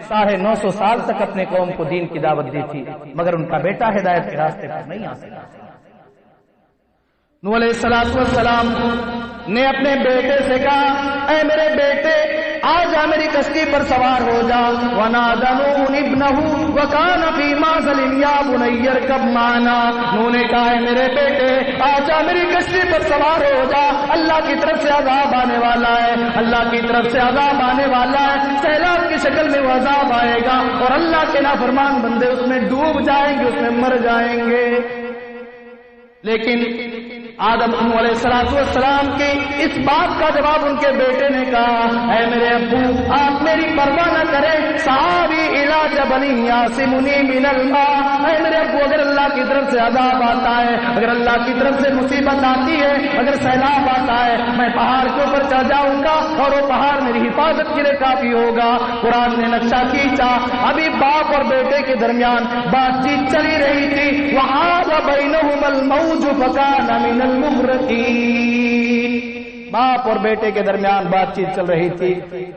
950 سال تک اپنے قوم کو دین کی دعوت دی تھی، مگر ان کا بیٹا ہدایت کے راستے پر نہیں آ سکا۔ نوح علیہ السلام نے اپنے بیٹے سے کہا اے میرے بیٹے آ جا میری کشتی پر سوار ہو جا، ونادى نوح ابنه وكان في معزل يا بني اركب معنا، نوح نے کہا ہے میرے بیٹے آ جا میری کشتی پر سوار ہو جا، اللہ کی طرف سے عذاب آنے والا ہے، اللہ کی طرف سے عذاب آنے والا ہے، سیلاب کی شکل میں وہ عذاب آئے گا اور اللہ کے نافرمان بندے اس میں ڈوب جائیں گے، اس میں مر جائیں گے۔ لیکن آدم علیہ السلام کی اس بات کا جواب ان کے بیٹے نے کہا اے میرے ابو آپ میری پرواہ نہ کریں، صحابی الی جبل یعصمنی من الماء، اے میرے ابو اگر اللہ کی طرف سے عذاب آتا ہے، اگر اللہ کی طرف سے مصیبت آتی ہے، اگر سیلاب آتا ہے، میں پہاڑ کے اوپر چڑھ جاؤں گا اور وہ پہاڑ میری حفاظت کے لیے کافی ہوگا۔ قرآن نے نقشہ کھینچا، ابھی باپ اور بیٹے کے درمیان بات چیت چلی رہی تھی، وحال بینہما الموج فکان من المغرقین، باپ اور بیٹے کے درمیان بات چیت چل رہی تھی،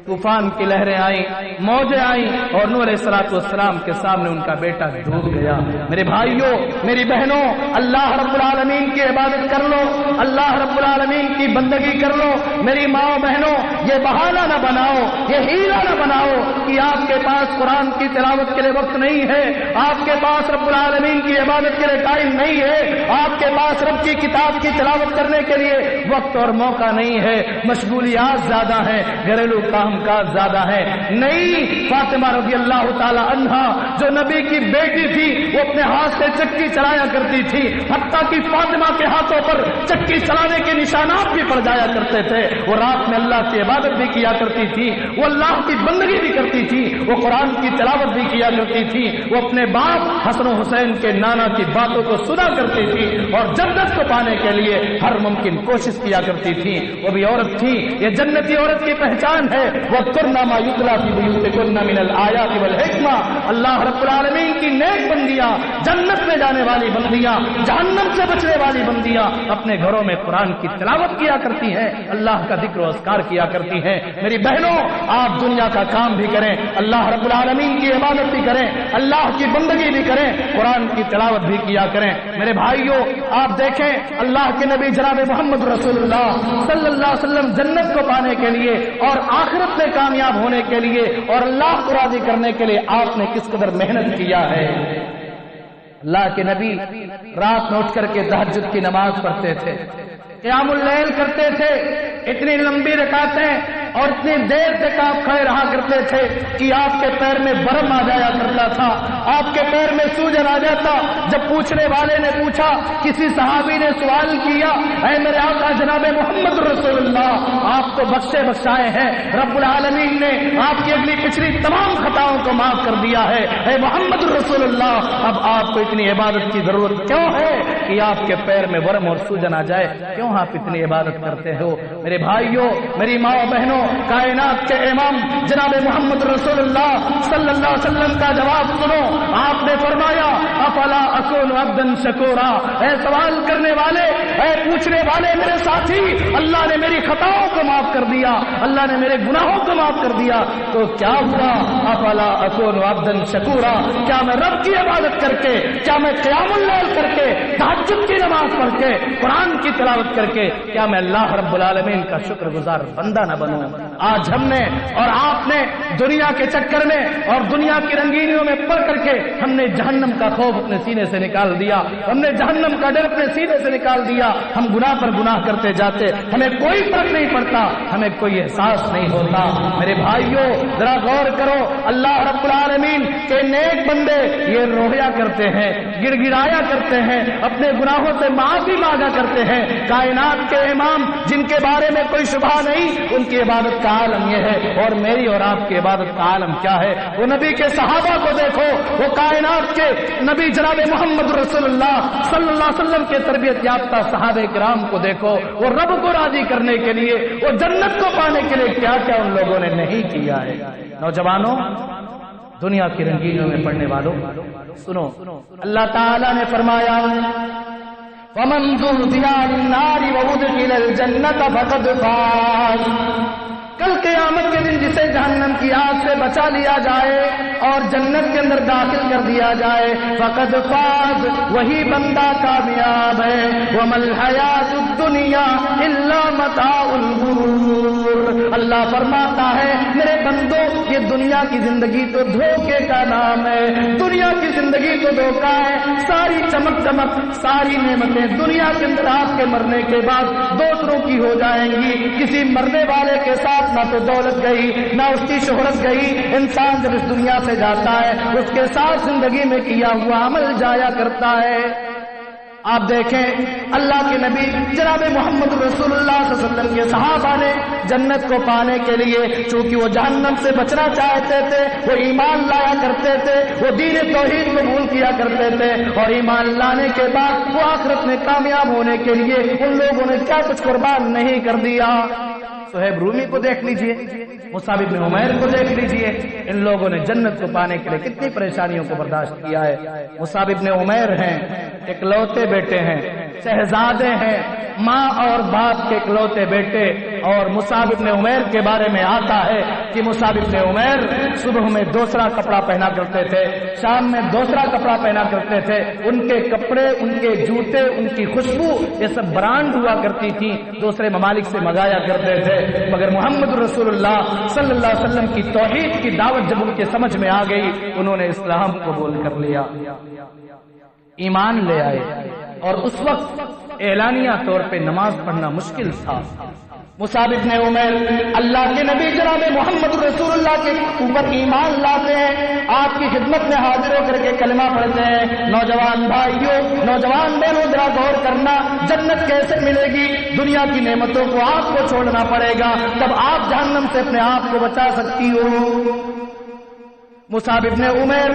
طوفان کی لہریں آئیں، موجیں آئیں اور نوح علیہ السلام کے سامنے ان کا بیٹا ڈوب گیا۔ میرے بھائیوں میری بہنوں، اللہ رب العالمین کی عبادت کر لو، اللہ رب العالمین کی بندگی کر لو۔ میری ماں بہنوں یہ بہانہ نہ بناؤ، یہ ہیلا نہ بناؤ کہ آپ کے پاس قرآن کی تلاوت کے لیے وقت نہیں ہے، آپ کے پاس رب العالمین کی عبادت کے لیے ٹائم نہیں ہے، آپ کے پاس رب کی کتاب کی تلاوت کرنے کے لیے وقت اور موقع نہیں ہے، مشغولیات زیادہ ہیں، گھریلو کام کاج زیادہ ہے۔ نہیں، فاطمہ رضی اللہ تعالی عنہا جو نبی کی بیٹی تھی وہ اپنے ہاتھ سے چکی چلایا کرتی تھی، حتیٰ کہ فاطمہ کے ہاتھوں پر چکی چلانے کے نشانات بھی پڑ جایا کرتے تھے۔ وہ رات میں اللہ کی عبادت بھی کیا کرتی تھی، وہ اللہ کی بندگی بھی کرتی تھی، وہ قرآن کی تلاوت بھی کیا کرتی تھی، وہ اپنے باپ حسن و حسین کے نانا کی باتوں کو سنا کرتی تھی اور جنت کو پانے کے لیے ہر ممکن کوشش کیا کرتی تھی۔ وہ بھی عورت تھی، یہ جنتی عورت کی پہچان ہے، وَاذْكُرْنَ مَا يُتْلَىٰ فِي بُيُوتِكُنَّ مِنَ الْآيَاتِ وَالْحِكْمَةِ، اللہ رب العالمین کی نیک بندیاں، جنت میں جانے والی بندیاں، جہنم سے بچنے والی بندیاں اپنے گھروں میں قرآن کی تلاوت کیا کرتی ہیں، اللہ کا ذکر و اذکار کیا کرتی ہیں۔ میری بہنوں آپ دنیا کا کام بھی کریں، اللہ رب العالمین کی عبادت بھی کریں، اللہ کی بندگی بھی کریں، قرآن کی تلاوت بھی کیا کریں۔ میرے بھائیوں آپ دیکھیں اللہ کے نبی جناب محمد رسول اللہ صلی اللہ علیہ وسلم جنت کو پانے کے لیے اور آخرت میں کامیاب ہونے کے لیے اور اللہ کو راضی کرنے کے لیے آپ نے کس قدر محنت کیا ہے۔ اللہ کے نبی رات میں اٹھ کر کے تہجد کی نماز پڑھتے تھے، قیام اللیل کرتے تھے، اتنی لمبی رکعتیں اور اتنی دیر تک آپ کھڑے رہا کرتے تھے کہ آپ کے پیر میں برم آ جایا کرتا تھا، آپ کے پیر میں سوجن آ جاتا۔ جب پوچھنے والے نے پوچھا، کسی صحابی نے سوال کیا، اے میرے آقا جناب محمد رسول اللہ آپ تو بخشے بخشائے ہیں، رب العالمین نے آپ کی اگلی پچھلی تمام خطاؤں کو معاف کر دیا ہے، اے محمد رسول اللہ اب آپ کو اتنی عبادت کی ضرورت کیوں ہے کہ آپ کے پیر میں ورم اور سوجن آ جائے؟ کیوں آپ اتنی عبادت کرتے ہو؟ میرے بھائیوں میری ماں بہنوں کائنات کے امام جناب محمد رسول اللہ صلی اللہ علیہ وسلم کا جواب سنو، آپ نے فرمایا افلا اکون عبدا شکورا، اے سوال کرنے والے، اے پوچھنے والے میرے ساتھی، اللہ نے میری خطاؤں کو معاف کر دیا، اللہ نے میرے گناہوں کو معاف کر دیا، تو کیا ہوا؟ افلا اکون عبدا شکورا، کیا میں رب کی عبادت کر کے، کیا میں قیام اللیل کر کے، تہجد کی نماز پڑھ کے، قرآن کی تلاوت کر کے، کیا میں اللہ رب العالمین کا شکر گزار بندہ نہ بنوں؟ آج ہم نے اور آپ نے دنیا کے چکر میں اور دنیا کی رنگینیوں میں پڑ کر کے ہم نے جہنم کا خوف اپنے سینے سے نکال دیا، ہم نے جہنم کا ڈر اپنے سینے سے نکال دیا، ہم گناہ پر گناہ کرتے جاتے، ہمیں کوئی فرق نہیں پڑتا، ہمیں کوئی احساس نہیں ہوتا۔ میرے بھائیوں ذرا غور کرو، اللہ رب العالمین کے نیک بندے یہ رویا کرتے ہیں، گڑ گڑایا کرتے ہیں، اپنے گناہوں سے معافی مانگا کرتے ہیں۔ کائنات کے امام جن کے بارے میں کوئی شبہ نہیں، ان کی عبادت کا عالم یہ ہے، اور میری اور آپ کی عبادت کا عالم کیا ہے؟ وہ نبی کے صحابہ کو دیکھو، وہ کائنات کے نبی جناب محمد رسول اللہ صلی اللہ علیہ وسلم کے تربیت یافتہ صحابہ کرام کو دیکھو، وہ رب کو راضی کرنے کے لیے، وہ جنت کو پانے کے لیے کیا کیا ان لوگوں نے نہیں کیا ہے۔ نوجوانوں، دنیا کی رنگینیوں میں پڑھنے والوں، سنو، اللہ تعالی نے فرمایا وَمَنْ زُحْزِحَ عَنِ النَّارِ وَأُدْخِلَ الْجَنَّةَ فَقَدْ فَازَ۔ کل قیامت کے دن جسے جہنم کی آگ سے بچا لیا جائے اور جنت کے اندر داخل کر دیا جائے، فقد فاز، وہی بندہ کامیاب ہے۔ وَمَا الْحَيَاةُ الدُّنْيَا إِلَّا مَتَاعُ الْغُرُورِ۔ اللہ فرماتا ہے میرے بندوں، یہ دنیا کی زندگی تو دھوکے کا نام ہے، دنیا کی زندگی تو دھوکا ہے۔ ساری چمک چمک، ساری نعمتیں دنیا کے اندر آپ کے مرنے کے بعد دوسروں کی ہو جائیں گی۔ کسی مرنے والے کے ساتھ نہ تو دولت گئی، نہ اس کی شہرت گئی۔ انسان جب اس دنیا سے جاتا ہے، اس کے ساتھ زندگی میں کیا ہوا عمل جایا کرتا ہے۔ آپ دیکھیں اللہ کے نبی جناب محمد رسول اللہ صلی اللہ علیہ وسلم کے صحابہ نے جنت کو پانے کے لیے، چونکہ وہ جہنم سے بچنا چاہتے تھے، وہ ایمان لایا کرتے تھے، وہ دین توحید قبول کیا کرتے تھے، اور ایمان لانے کے بعد وہ آخرت میں کامیاب ہونے کے لیے ان لوگوں نے کیا کچھ قربان نہیں کر دیا۔ صہیب رومی کو دیکھ لیجئے، مصعب بن عمیر کو دیکھ لیجئے، ان لوگوں نے جنت کو پانے کے لیے کتنی پریشانیوں کو برداشت کیا ہے۔ مصعب بن عمیر ہیں، اکلوتے بیٹے ہیں، شہزادے ہیں، ماں اور باپ کے اکلوتے بیٹے، اور مصعب بن عمیر کے بارے میں آتا ہے کہ مصعب بن عمیر صبح میں دوسرا کپڑا پہنا کرتے تھے، شام میں دوسرا کپڑا پہنا کرتے تھے، ان کے کپڑے، ان کے جوتے، ان کی خوشبو یہ سب برانڈ ہوا کرتی تھی، دوسرے ممالک سے منگایا کرتے تھے۔ مگر محمد رسول اللہ صلی اللہ علیہ وسلم کی توحید کی دعوت جب ان کے سمجھ میں آ گئی، انہوں نے اسلام قبول کر لیا، ایمان لے آئے، اور اس وقت اعلانیہ طور پہ نماز پڑھنا مشکل تھا۔ مصعب بن عمیر اللہ کے نبی جناب محمد رسول اللہ کے اوپر ایمان لاتے ہیں، آپ کی خدمت میں حاضر ہو کر کے کلمہ پڑھتے ہیں۔ نوجوان بھائیوں، نوجوان بہنوں، ذرا غور کرنا، جنت کیسے ملے گی؟ دنیا کی نعمتوں کو آپ کو چھوڑنا پڑے گا، تب آپ جہنم سے اپنے آپ کو بچا سکتی ہو۔ مصعب بن عمیر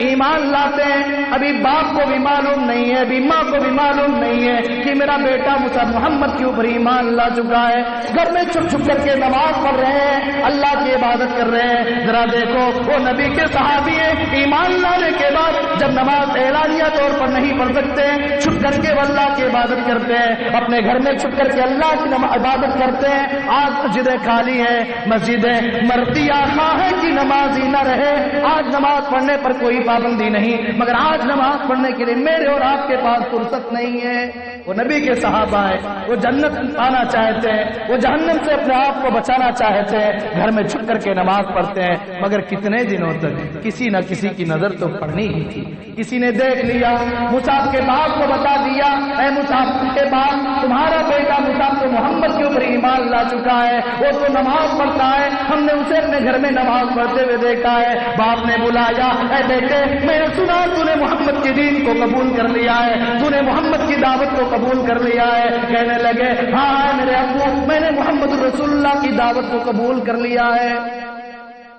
ایمان لاتے ہیں، ابھی باپ کو بھی معلوم نہیں ہے، ابھی ماں کو بھی معلوم نہیں ہے کہ میرا بیٹا مصعب محمد کے اوپر ایمان لا چکا ہے۔ گھر میں چھپ چھپ کر کے نماز پڑھ رہے ہیں، اللہ کی عبادت کر رہے ہیں۔ ذرا دیکھو، وہ نبی کے صحابی ہیں، ایمان لانے کے بعد جب نماز اعلانیہ طور پر نہیں پڑھ سکتے ہیں، چھپ کر کے وہ اللہ کی عبادت کرتے ہیں، اپنے گھر میں چھپ کر کے اللہ کی عبادت کرتے ہیں۔ آج مسجدیں خالی ہیں، مسجدیں مردی آخا ہے کہ نمازی نہ رہے۔ آج نماز پڑھنے پر کوئی پابندی نہیں، مگر آج نماز پڑھنے کے لیے میرے اور آپ کے پاس فرصت نہیں ہے۔ وہ نبی کے صحابہ ہیں، وہ جنت پانا چاہتے ہیں، وہ جہنم سے اپنے آپ کو بچانا چاہتے ہیں، گھر میں چھپ کر کے نماز پڑھتے ہیں، مگر کتنے دنوں تک کسی نہ کسی کی نظر تو پڑنی ہی تھی۔ کسی نے دیکھ لیا، مصعب کے باپ کو بتا دیا، اے مصعب کے باپ، تمہارا بیٹا مصعب تو محمد کے اوپر ایمان لا چکا ہے، وہ تو نماز پڑھتا ہے، ہم نے اسے اپنے گھر میں نماز پڑھتے ہوئے دیکھا ہے۔ باپ نے بلایا، اے بیٹے، میں نے سنا تو نے محمد کے دین کو قبول کر لیا ہے، تو نے محمد کی دعوت کو قبول کر لیا ہے۔ کہنے لگے، ہاں میرے ابو، میں نے محمد رسول اللہ کی دعوت کو قبول کر لیا ہے۔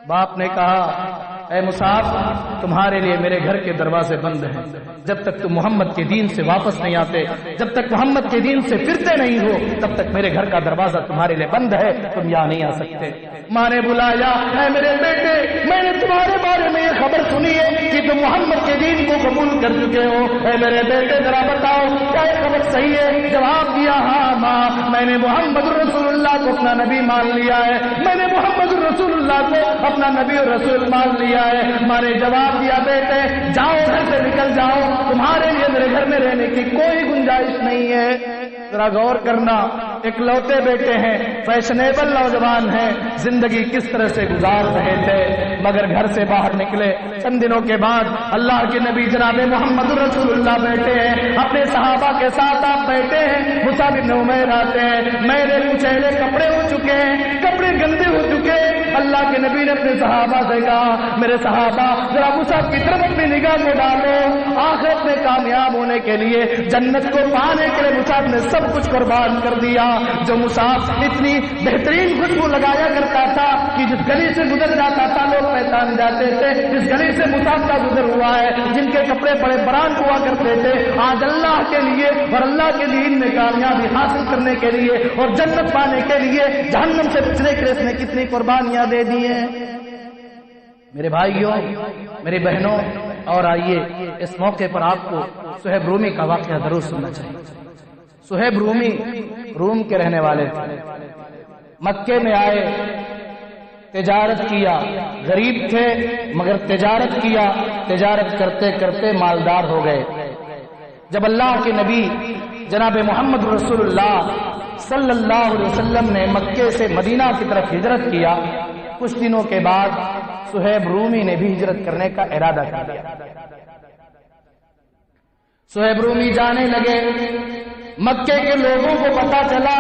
باپ نے کہا، اے مصعب، تمہارے لیے میرے گھر کے دروازے بند ہیں، جب تک تم محمد کے دین سے واپس نہیں آتے، جب تک محمد کے دین سے پھرتے نہیں ہو، تب تک میرے گھر کا دروازہ تمہارے لیے بند ہے، تم یہاں نہیں آ سکتے۔ ماں نے بلایا، اے میرے بیٹے، میں نے تمہارے بارے میں یہ خبر سنی ہے کہ تم محمد کے دین کو قبول کر چکے ہو، اے میرے بیٹے ذرا بتاؤ کیا یہ خبر صحیح ہے؟ جواب دیا ہاں ماں، میں نے محمد رسول اللہ کو اپنا نبی مان لیا ہے، میں نے محمد رسول اللہ کو اپنا نبی اور رسول مان لیا ہے۔ ماں نے جواب دیا بیٹے جاؤ گھر سے نکل جاؤ، تمہارے لیے میرے گھر میں رہنے کی کوئی گنجائش نہیں ہے۔ ذرا غور کرنا، اکلوتے بیٹے ہیں، فیشنیبل نوجوان ہیں، زندگی کس طرح سے گزار رہے تھے، مگر گھر سے باہر نکلے چند دنوں کے بعد اللہ کے نبی جناب محمد رسول اللہ بیٹھے ہیں، اپنے صحابہ کے ساتھ آپ بیٹھے ہیں، مصعب بن عمیر آتے ہیں، میرے کچیلے کپڑے ہو چکے ہیں، کپڑے گندے ہو چکے ہیں۔ اللہ کے نبی نے اپنے صحابہ سے کہا میرے صحابہ ذرا مصعب کی طرف اپنی نگاہ کو ڈالو، آخرت میں کامیاب ہونے کے لیے، جنت کو پانے کے لیے مصعب نے سب کچھ قربان کر دیا۔ جو مصعب اتنی بہترین خوشبو لگایا کرتا تھا کہ جس گلی سے گزر جاتا تھا لوگ پہچان جاتے تھے جس گلی سے مصعب کا گزر ہوا ہے، جن کے کپڑے بڑے بران ہوا کرتے تھے، آج اللہ کے لیے اور اللہ کے دین میں کامیابی حاصل کرنے کے لیے اور جنت پانے کے لیے جہنم سے بچنے کے لیے اس نے کتنی قربانیاں دے دی ہیں۔ میرے بھائیوں، میری بہنوں، اور آئیے اس موقع پر آپ کو صہیب رومی کا واقعہ ضرور سننا چاہیے۔ صہیب رومی روم کے رہنے والے تھے، مکے میں آئے، تجارت کیا، غریب تھے مگر تجارت کیا، تجارت کرتے کرتے مالدار ہو گئے۔ جب اللہ کے نبی جناب محمد رسول اللہ صلی اللہ علیہ وسلم نے مکے سے مدینہ کی طرف ہجرت کیا، کچھ دنوں کے بعد صہیب رومی نے بھی ہجرت کرنے کا ارادہ کر لیا۔ صہیب رومی جانے لگے، مکے کے لوگوں کو پتا چلا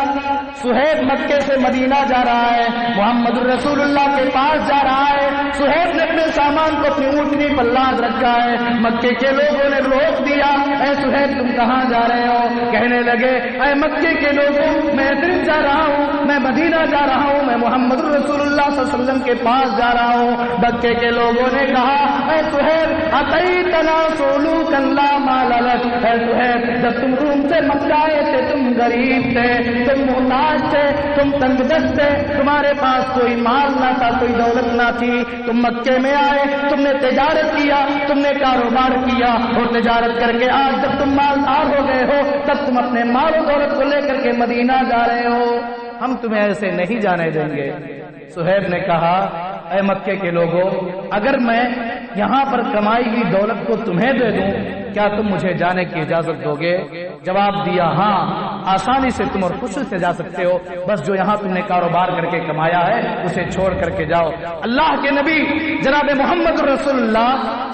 صہیب مکے سے مدینہ جا رہا ہے، محمد رسول اللہ کے پاس جا رہا ہے۔ صہیب نے اپنے سامان کو اپنی اونٹنی پر لاد رکھا ہے، مکے کے لوگوں نے روک دیا، اے صہیب تم کہاں جا رہے ہو؟ کہنے لگے اے مکے کے لوگوں میں دل جا رہا ہوں، میں مدینہ جا رہا ہوں، میں محمد رسول اللہ صلی اللہ علیہ وسلم کے پاس جا رہا ہوں۔ مکے کے لوگوں نے کہا اے صہیب اتیتنا سولوکا لا مال لک، اے صہیب جب تم روم سے مکہ آئے تھے تم غریب تھے، تم محتاج تھے، تم تنگ دست تھے، تمہارے پاس کوئی مال نہ تھا، کوئی دولت نہ تھی، تم مکے میں آئے، تم نے تجارت کیا، تم نے کاروبار کیا، اور تجارت کر کے آج جب تم مالدار ہو گئے ہو تب تم اپنے مال و دولت کو لے کر کے مدینہ جا رہے ہو، ہم تمہیں ایسے نہیں جانے دیں گے۔ صہیب نے کہا اے مکے کے لوگوں، اگر میں یہاں پر کمائی کی دولت کو تمہیں دے دوں کیا تم مجھے جانے کی اجازت دو گے؟ جواب دیا ہاں، آسانی سے تم اور خوشی سے جا سکتے ہو، بس جو یہاں تم نے کاروبار کر کے کمایا ہے اسے چھوڑ کر کے جاؤ۔ اللہ کے نبی جناب محمد رسول اللہ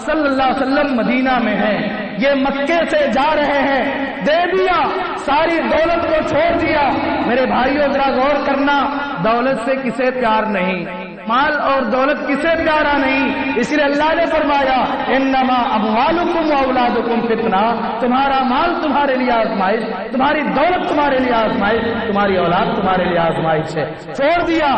صلی اللہ علیہ وسلم مدینہ میں ہیں، یہ مکے سے جا رہے ہیں، دے دیا، ساری دولت کو چھوڑ دیا۔ میرے بھائیوں ذرا غور کرنا، دولت سے کسے پیار نہیں، مال اور دولت کسے پیارا نہیں، اس لیے اللہ نے فرمایا انما اموالکم واولادکم فتنہ، تمہارا مال تمہارے لیے آزمائش، تمہاری دولت تمہارے لیے آزمائش، تمہاری اولاد تمہارے لیے آزمائش ہے۔ چھوڑ دیا۔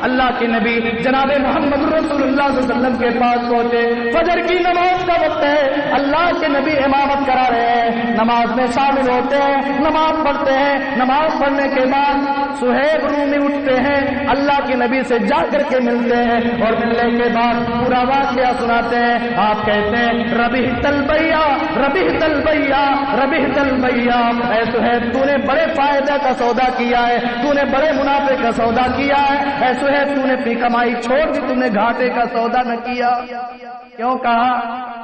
اللہ کے نبی جناب محمد رسول اللہ صلی اللہ علیہ وسلم کے پاس پہنچے، فجر کی نماز کا وقت ہے، اللہ کے نبی امامت کرا رہے ہیں، نماز میں شامل ہوتے ہیں، نماز پڑھتے ہیں، نماز پڑھنے کے بعد صہیب رومی اٹھتے ہیں، اللہ کے نبی سے جا کر کے ملتے ہیں، اور ملنے کے بعد پورا واقعہ سناتے ہیں۔ آپ کہتے ہیں ربیحت البیع ربیحت البیع ربیحت البیع، اے صہیب تو نے بڑے فائدہ کا سودا کیا ہے، تو نے بڑے منافع کا سودا کیا ہے، اے صہیب تو نے اپنی کمائی چھوڑ دی، تم نے گھاٹے کا سودا نہ کیا۔ کیوں کہا؟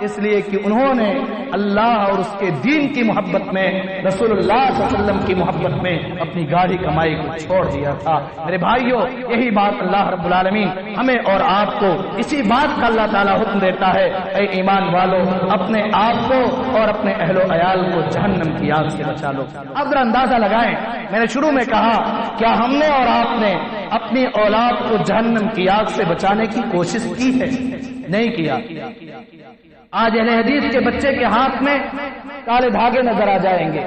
اس لیے کہ انہوں نے اللہ اور اس کے دین کی محبت میں، رسول اللہ صلی اللہ علیہ وسلم کی محبت میں اپنی گاڑی کمائی کو چھوڑ دیا تھا۔ میرے بھائیوں یہی بات اللہ رب العالمین ہمیں اور آپ کو اسی بات کا اللہ تعالیٰ حکم دیتا ہے، اے ایمان والو اپنے آپ کو اور اپنے اہل و عیال کو جہنم کی آگ سے بچا لو۔ اب ذرا اندازہ لگائیں، میں نے شروع میں کہا کیا ہم نے اور آپ نے اپنی اولاد کو جہنم کی آگ سے بچانے کی کوشش کی ہے؟ نہیں کیا۔ آج اہل حدیث کے بچے کے ہاتھ میں کالے دھاگے نظر آ جائیں گے،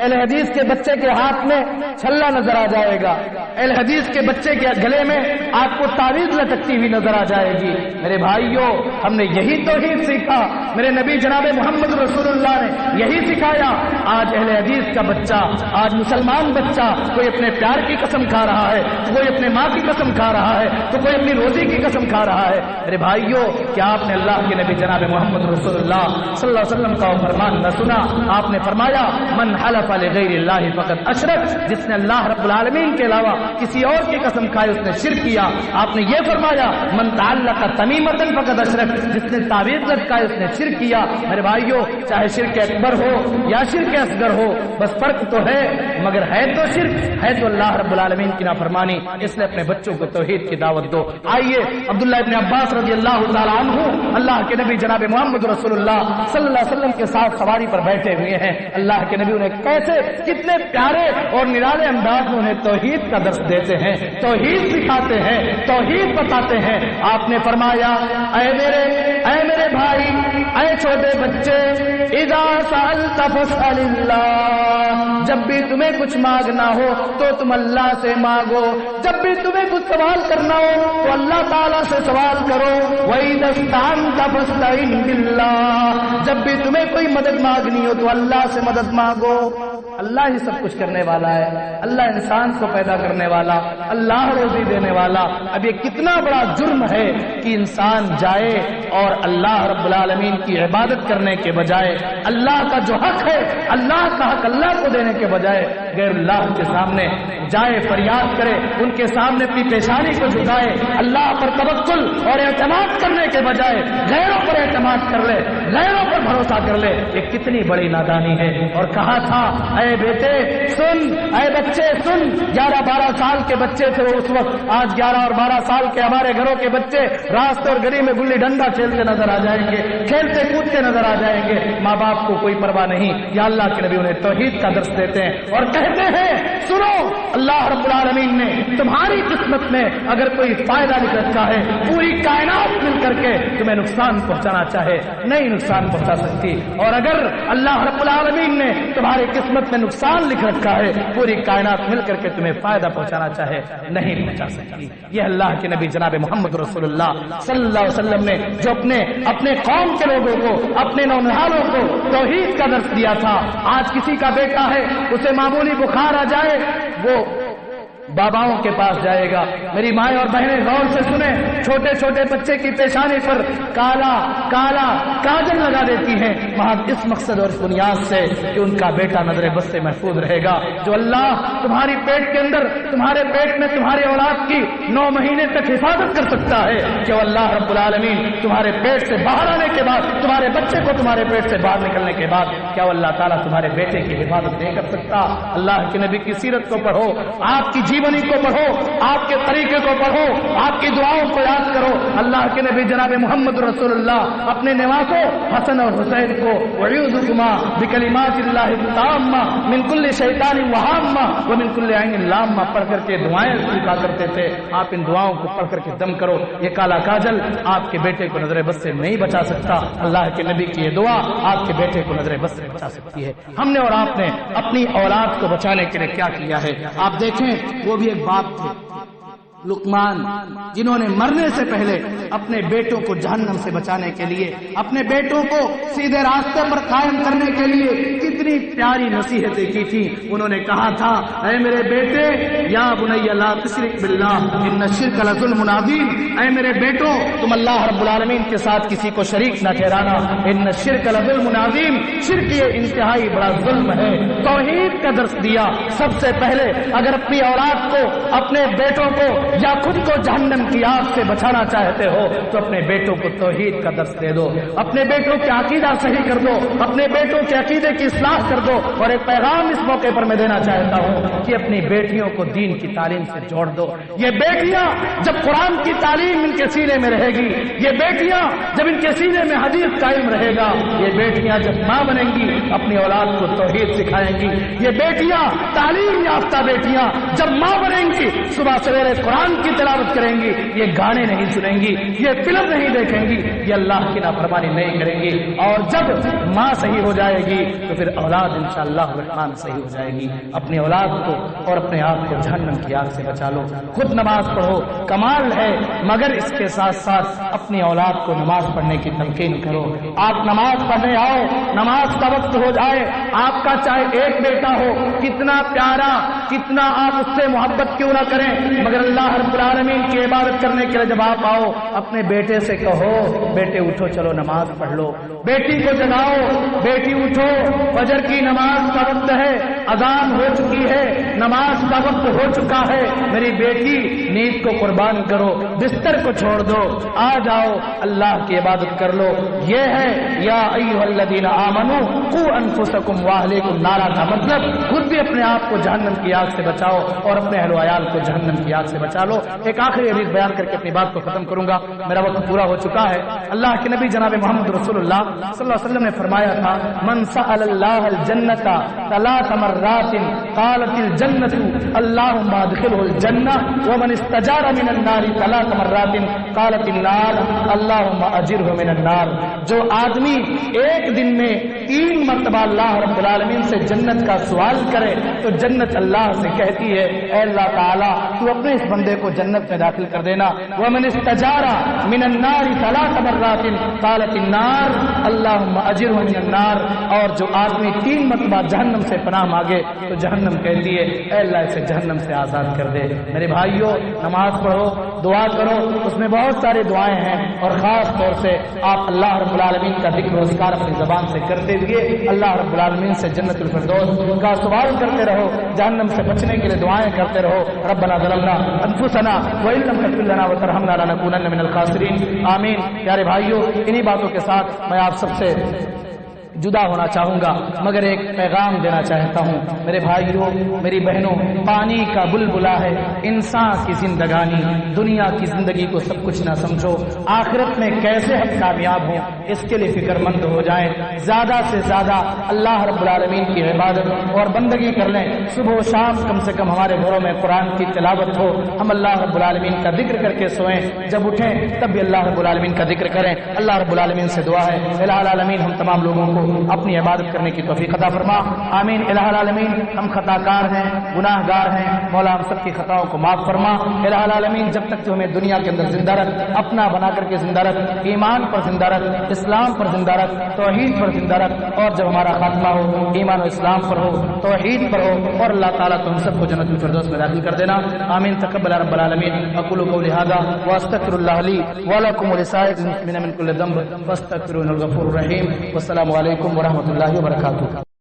اہل حدیث کے بچے کے ہاتھ میں چھلا نظر آ جائے گا، اہل حدیث کے بچے کے گلے میں آپ کو تعویذ لٹکتی ہوئی نظر آ جائے گی۔ میرے بھائیوں، ہم نے یہی توحید سیکھا، میرے نبی جناب محمد رسول اللہ نے یہی سکھایا۔ آج اہل حدیث کا بچہ، آج مسلمان بچہ، کوئی اپنے پیار کی قسم کھا رہا ہے، کوئی اپنے ماں کی قسم کھا رہا ہے، تو کوئی اپنی روزی کی قسم کھا رہا ہے۔ میرے بھائیوں، کیا آپ نے اللہ کے نبی جناب محمد رسول اللہ صلی اللہ علیہ وسلم کا فرمان نہ سنا؟ آپ نے فرمایا من حلف لغیر اللہ فقد اشرک، جس نے اللہ رب العالمین کے علاوہ کسی اور کی قسم کھائی اس نے شرک کیا۔ آپ نے یہ فرمایا من تعلق تمیمۃ فقد اشرک، جس نے تعویذ لٹکائی اس نے شرک کیا۔ میرے بھائیوں، چاہے شرک اکبر ہو یا شرک اصغر ہو، بس فرق تو ہے، مگر ہے تو شرک، ہے تو اللہ رب العالمین کی نافرمانی۔ اس لیے اپنے بچوں کو توحید کی دعوت دو۔ آئیے عبداللہ ابن عباس رضی اللہ تعالیٰ عنہ اللہ کے نبی جناب محمد رسول اللہ صلی اللہ علیہ وسلم کے ساتھ سواری پر بیٹھے ہوئے ہیں۔ اللہ کے نبی انہیں کیسے، کتنے پیارے اور نرالے انداز میں انہیں توحید کا درس دیتے ہیں، توحید سکھاتے ہیں، توحید بتاتے ہیں۔ آپ نے فرمایا اے میرے بھائی، اے چھوٹے بچے، اذا سألت فاسأل اللہ، جب بھی تمہیں کچھ مانگنا ہو تو تم اللہ سے مانگو، جب بھی تمہیں کچھ سوال کرنا ہو تو اللہ تعالیٰ سے سوال کرو۔ وَإِذَا اسْتَعَنْتَ فَاسْتَعِنْ بِاللَّهِ، جب بھی تمہیں کوئی مدد مانگنی ہو تو اللہ سے مدد مانگو۔ اللہ ہی سب کچھ کرنے والا ہے، اللہ انسان کو پیدا کرنے والا، اللہ روزی دینے والا۔ اب یہ کتنا بڑا جرم ہے کہ انسان جائے اور اللہ رب العالمین کی عبادت کرنے کے بجائے، اللہ کا جو حق ہے، اللہ کا حق اللہ کو دینے کے بجائے غیر اللہ کے سامنے جائے، فریاد کرے، ان کے سامنے اپنی پیشانی کو جھکائے، اللہ پر توکل اور اعتماد کرنے کے بجائے غیروں پر اعتماد کر لے، غیروں پر بھروسہ کر لے۔ یہ کتنی بڑی نادانی ہے۔ اور کہا تھا اے بیٹے سن، اے بچے سن، 11-12 سال کے بچے تھے وہ اس وقت، آج 11 اور 12 سال کے ہمارے گھروں کے بچے راستے اور گلی میں گلی ڈنڈا کھیلتے نظر آ جائیں گے، کھیلتے کودتے نظر آ جائیں گے، ماں باپ کو کوئی پرواہ نہیں۔ یا اللہ کے نبی انہیں توحید کا درس دیتے ہیں اور کہتے ہیں سنو، اللہ رب العالمین نے تمہاری قسمت میں اگر کوئی فائدہ لکھ رکھا ہے، پوری کائنات مل کر کے تمہیں نقصان پہنچانا چاہے نہیں نقصان پہنچا سکتی، اور اگر اللہ رب العالمین نے تمہاری قسمت میں نقصان لکھ رکھا ہے، پوری کائنات مل کر کے تمہیں فائدہ پہنچانا چاہے نہیں پہنچا سکتی۔ یہ اللہ کے نبی جناب محمد رسول اللہ صلی اللہ علیہ وسلم نے جو اپنے قوم کے لوگوں کو، اپنے نونہالوں کو توحید کا درس دیا تھا۔ آج کسی کا بیٹا ہے، اسے معمولی بخار آ جائے، وہ باباؤں کے پاس جائے گا۔ میری مائیں اور بہنیں غور سے سنیں، چھوٹے چھوٹے بچے کی پیشانی پر کالا کالا کاجل لگا دیتی ہیں، محض اس مقصد اور اس بنیاد سے کہ ان کا بیٹا نظر بد سے محفوظ رہے گا۔ جو اللہ تمہاری پیٹ کے اندر، تمہارے پیٹ میں تمہاری اولاد کی 9 مہینے تک حفاظت کر سکتا ہے، کہ اللہ رب العالمین تمہارے پیٹ سے باہر آنے کے بعد، تمہارے بچے کو تمہارے پیٹ سے باہر نکلنے کے بعد، کیا اللہ تعالیٰ تمہارے بیٹے کی حفاظت نہیں کر سکتا؟ اللہ کے نبی کی سیرت کو پڑھو، آپ کی جیونی کو پڑھو، آپ کے طریقے کو پڑھو، آپ کی دعاؤں کو یاد کرو۔ اللہ کے نبی جناب محمد رسول اللہ اپنے نواسوں حسن اور حسین کو وَعِوذُكُمَا بِكَلِمَاتِ اللَّهِ التَّامَّةِ مِنْ كُلِّ شَيْطَانٍ وَهَامَّةٍ وَمِنْ كُلِّ عَيْنٍ لَامَّةٍ پڑھ کر کے دعائیں سکھا کرتے تھے۔ آپ ان دعاؤں کو پڑھ کر کے دم کرو۔ یہ کالا کاجل آپ کے بیٹے کو نظر بد سے نہیں بچا سکتا، اللہ کے نبی کی یہ دعا آپ کے بیٹے کو نظر بد سے بچا سکتی ہے۔ ہم نے اور آپ نے اپنی اولاد کو بچانے کے لیے کیا کیا ہے؟ آپ دیکھیں، وہ بھی ایک باپ تھے لقمان، جنہوں نے مرنے سے پہلے اپنے بیٹوں کو جہنم سے بچانے کے لیے، اپنے بیٹوں کو سیدھے راستے پر قائم کرنے کے لیے کتنی پیاری نصیحتیں کی تھی۔ انہوں نے کہا تھا اے میرے بیٹے، یا بنی لا تشرک باللہ ان الشرک لظلم عظیم، اے میرے بیٹوں تم اللہ رب العالمین کے ساتھ کسی کو شریک نہ ٹھہرانا، ان الشرک لظلم عظیم، شرک یہ انتہائی بڑا ظلم ہے۔ توحید کا درس دیا سب سے پہلے۔ اگر اپنی اولاد کو، اپنے بیٹوں کو یا خود کو جہنم کی آگ سے بچانا چاہتے ہو تو اپنے بیٹوں کو توحید کا درس دے دو، اپنے بیٹوں کے عقیدہ صحیح کر دو، اپنے بیٹوں کے عقیدے کی اصلاح کر دو۔ اور ایک پیغام اس موقع پر میں دینا چاہتا ہوں کہ اپنی بیٹیوں کو دین کی تعلیم سے جوڑ دو۔ یہ بیٹیاں جب قرآن کی تعلیم ان کے سینے میں رہے گی، یہ بیٹیاں جب ان کے سینے میں حدیث قائم رہے گا، یہ بیٹیاں جب ماں بنیں گی اپنی اولاد کو توحید سکھائیں گی۔ یہ بیٹیاں، تعلیم یافتہ بیٹیاں جب ماں بنیں گی، صبح سویرے قرآن کی تلاوت کریں گی، یہ گانے نہیں سنیں گی، یہ فلم نہیں دیکھیں گی، یہ اللہ کی نافرمانی نہیں کریں گی۔ اور جب ماں صحیح ہو جائے گی تو پھر اولاد انشاءاللہ الرحمن صحیح ہو جائے گی. اپنی اولاد کو اور اپنے آپ کو جہنم کی آگ سے بچا لو. خود نماز پڑھو کمال ہے، مگر اس کے ساتھ ساتھ اپنی اولاد کو نماز پڑھنے کی تلقین کرو. آپ نماز پڑھنے آؤ، نماز کا وقت ہو جائے، آپ کا چاہے ایک بیٹا ہو، کتنا پیارا، کتنا آپ اس سے محبت کیوں نہ کریں، مگر اللہ رب العالمین کی عبادت کرنے کے لیے جب آپ آؤ، اپنے بیٹے سے کہو بیٹے اٹھو چلو نماز پڑھ لو. بیٹی کو جگاؤ، بیٹی اٹھو، فجر کی نماز کا وقت ہے، اذان ہو چکی ہے، نماز کا وقت ہو چکا ہے، میری بیٹی نیند کو قربان کرو، بستر کو چھوڑ دو، آ جاؤ اللہ کی عبادت کر لو. یہ ہے یا ایھا الذین آمنوا قوا انفسکم واہلیکم نارا کا مطلب خود بھی اپنے آپ کو جہنم کی آگ سے بچاؤ اور اپنے اہل و عیال کو جہنم کی آگ سے بچا لو. ایک آخری حدیث بیان کر کے اپنی بات کو ختم کروں گا، میرا وقت پورا ہو چکا ہے. اللہ کے نبی جناب محمد رسول اللہ صلی اللہ علیہ وسلم نے فرمایا تھا من سأل اللہ الجنۃ ثلاث مرات قالت الجنۃ اللهم ادخله الجنہ ومن استجار من النار ثلاث مرات قالت النار اللهم اجره من النار. جو آدمی ایک دن میں 3 مرتبہ اللہ رب العالمین سے جنت کا سوال کرے تو جنت اللہ سے کہتی ہے اے اللہ تعالیٰ تو اپنے اس بندے کو جنت میں داخل کر دینا. ومن استجار من النار ثلاث مرات قالت النار اللهم اجره من النار. اور جو آدمی 3 مرتبہ جہنم سے پناہ مانگے تو جہنم کہتی ہے اے اللہ اسے جہنم سے آزاد کر دے. میرے بھائیوں نماز پڑھو، دعا کرو، اس میں بہت ساری دعائیں ہیں اور خاص طور سے آپ اللہ رب العالمین کا ذکر و اذکار اپنی زبان سے کرتے ہوئے اللہ رب العالمین سے جنت الفردوس کا سوال کرتے رہو، جہنم سے بچنے کے لیے دعائیں کرتے رہو. ربنا ظلمنا انفسنا وان لم تغفر لنا وترحمنا لنكونن من الخاسرین. آمین. پیارے بھائیوں انہی باتوں کے ساتھ میں آپ سب سے جدا ہونا چاہوں گا، مگر ایک پیغام دینا چاہتا ہوں. میرے بھائیوں میری بہنوں، پانی کا بلبلا ہے انسان کی زندگانی. دنیا کی زندگی کو سب کچھ نہ سمجھو، آخرت میں کیسے ہم کامیاب ہوں اس کے لیے فکر مند ہو جائیں. زیادہ سے زیادہ اللہ رب العالمین کی عبادت اور بندگی کر لیں. صبح و شام کم سے کم ہمارے گھروں میں قرآن کی تلاوت ہو، ہم اللہ رب العالمین کا ذکر کر کے سوئیں، جب اٹھیں تب بھی اللہ رب العالمین کا ذکر کریں. اللہ رب العالمین سے دعا ہے الہ العالمین ہم تمام لوگوں کو اپنی عبادت کرنے کی توفیق عطا فرما. آمین. الہ العالمین ہم خطا کار ہیں، گناہ گار ہیں، مولا ہم سب کی خطاؤں کو معاف فرما. الہ العالمین جب تک تو ہمیں دنیا کے اندر زندہ رکھ، اپنا بنا کر کے زندہ رکھ، ایمان پر زندہ رکھ، اسلام پر زندہ رکھ، توحید پر زندہ رکھ. اور جب ہمارا خاتمہ ہو ایمان و اسلام پر ہو، توحید پر ہو، اور اللہ تعالیٰ تم سب کو جنت الفردوس میں داخل کر دینا. آمین. تقبل رب العالمین. اقول قولی ھذا واستغفر اللہ لی ولکم ولسائر المسلمین من کل ذنب فاستغفروہ الغفور الرحیم. والسلام علیکم ورحمۃ اللہ وبرکاتہ.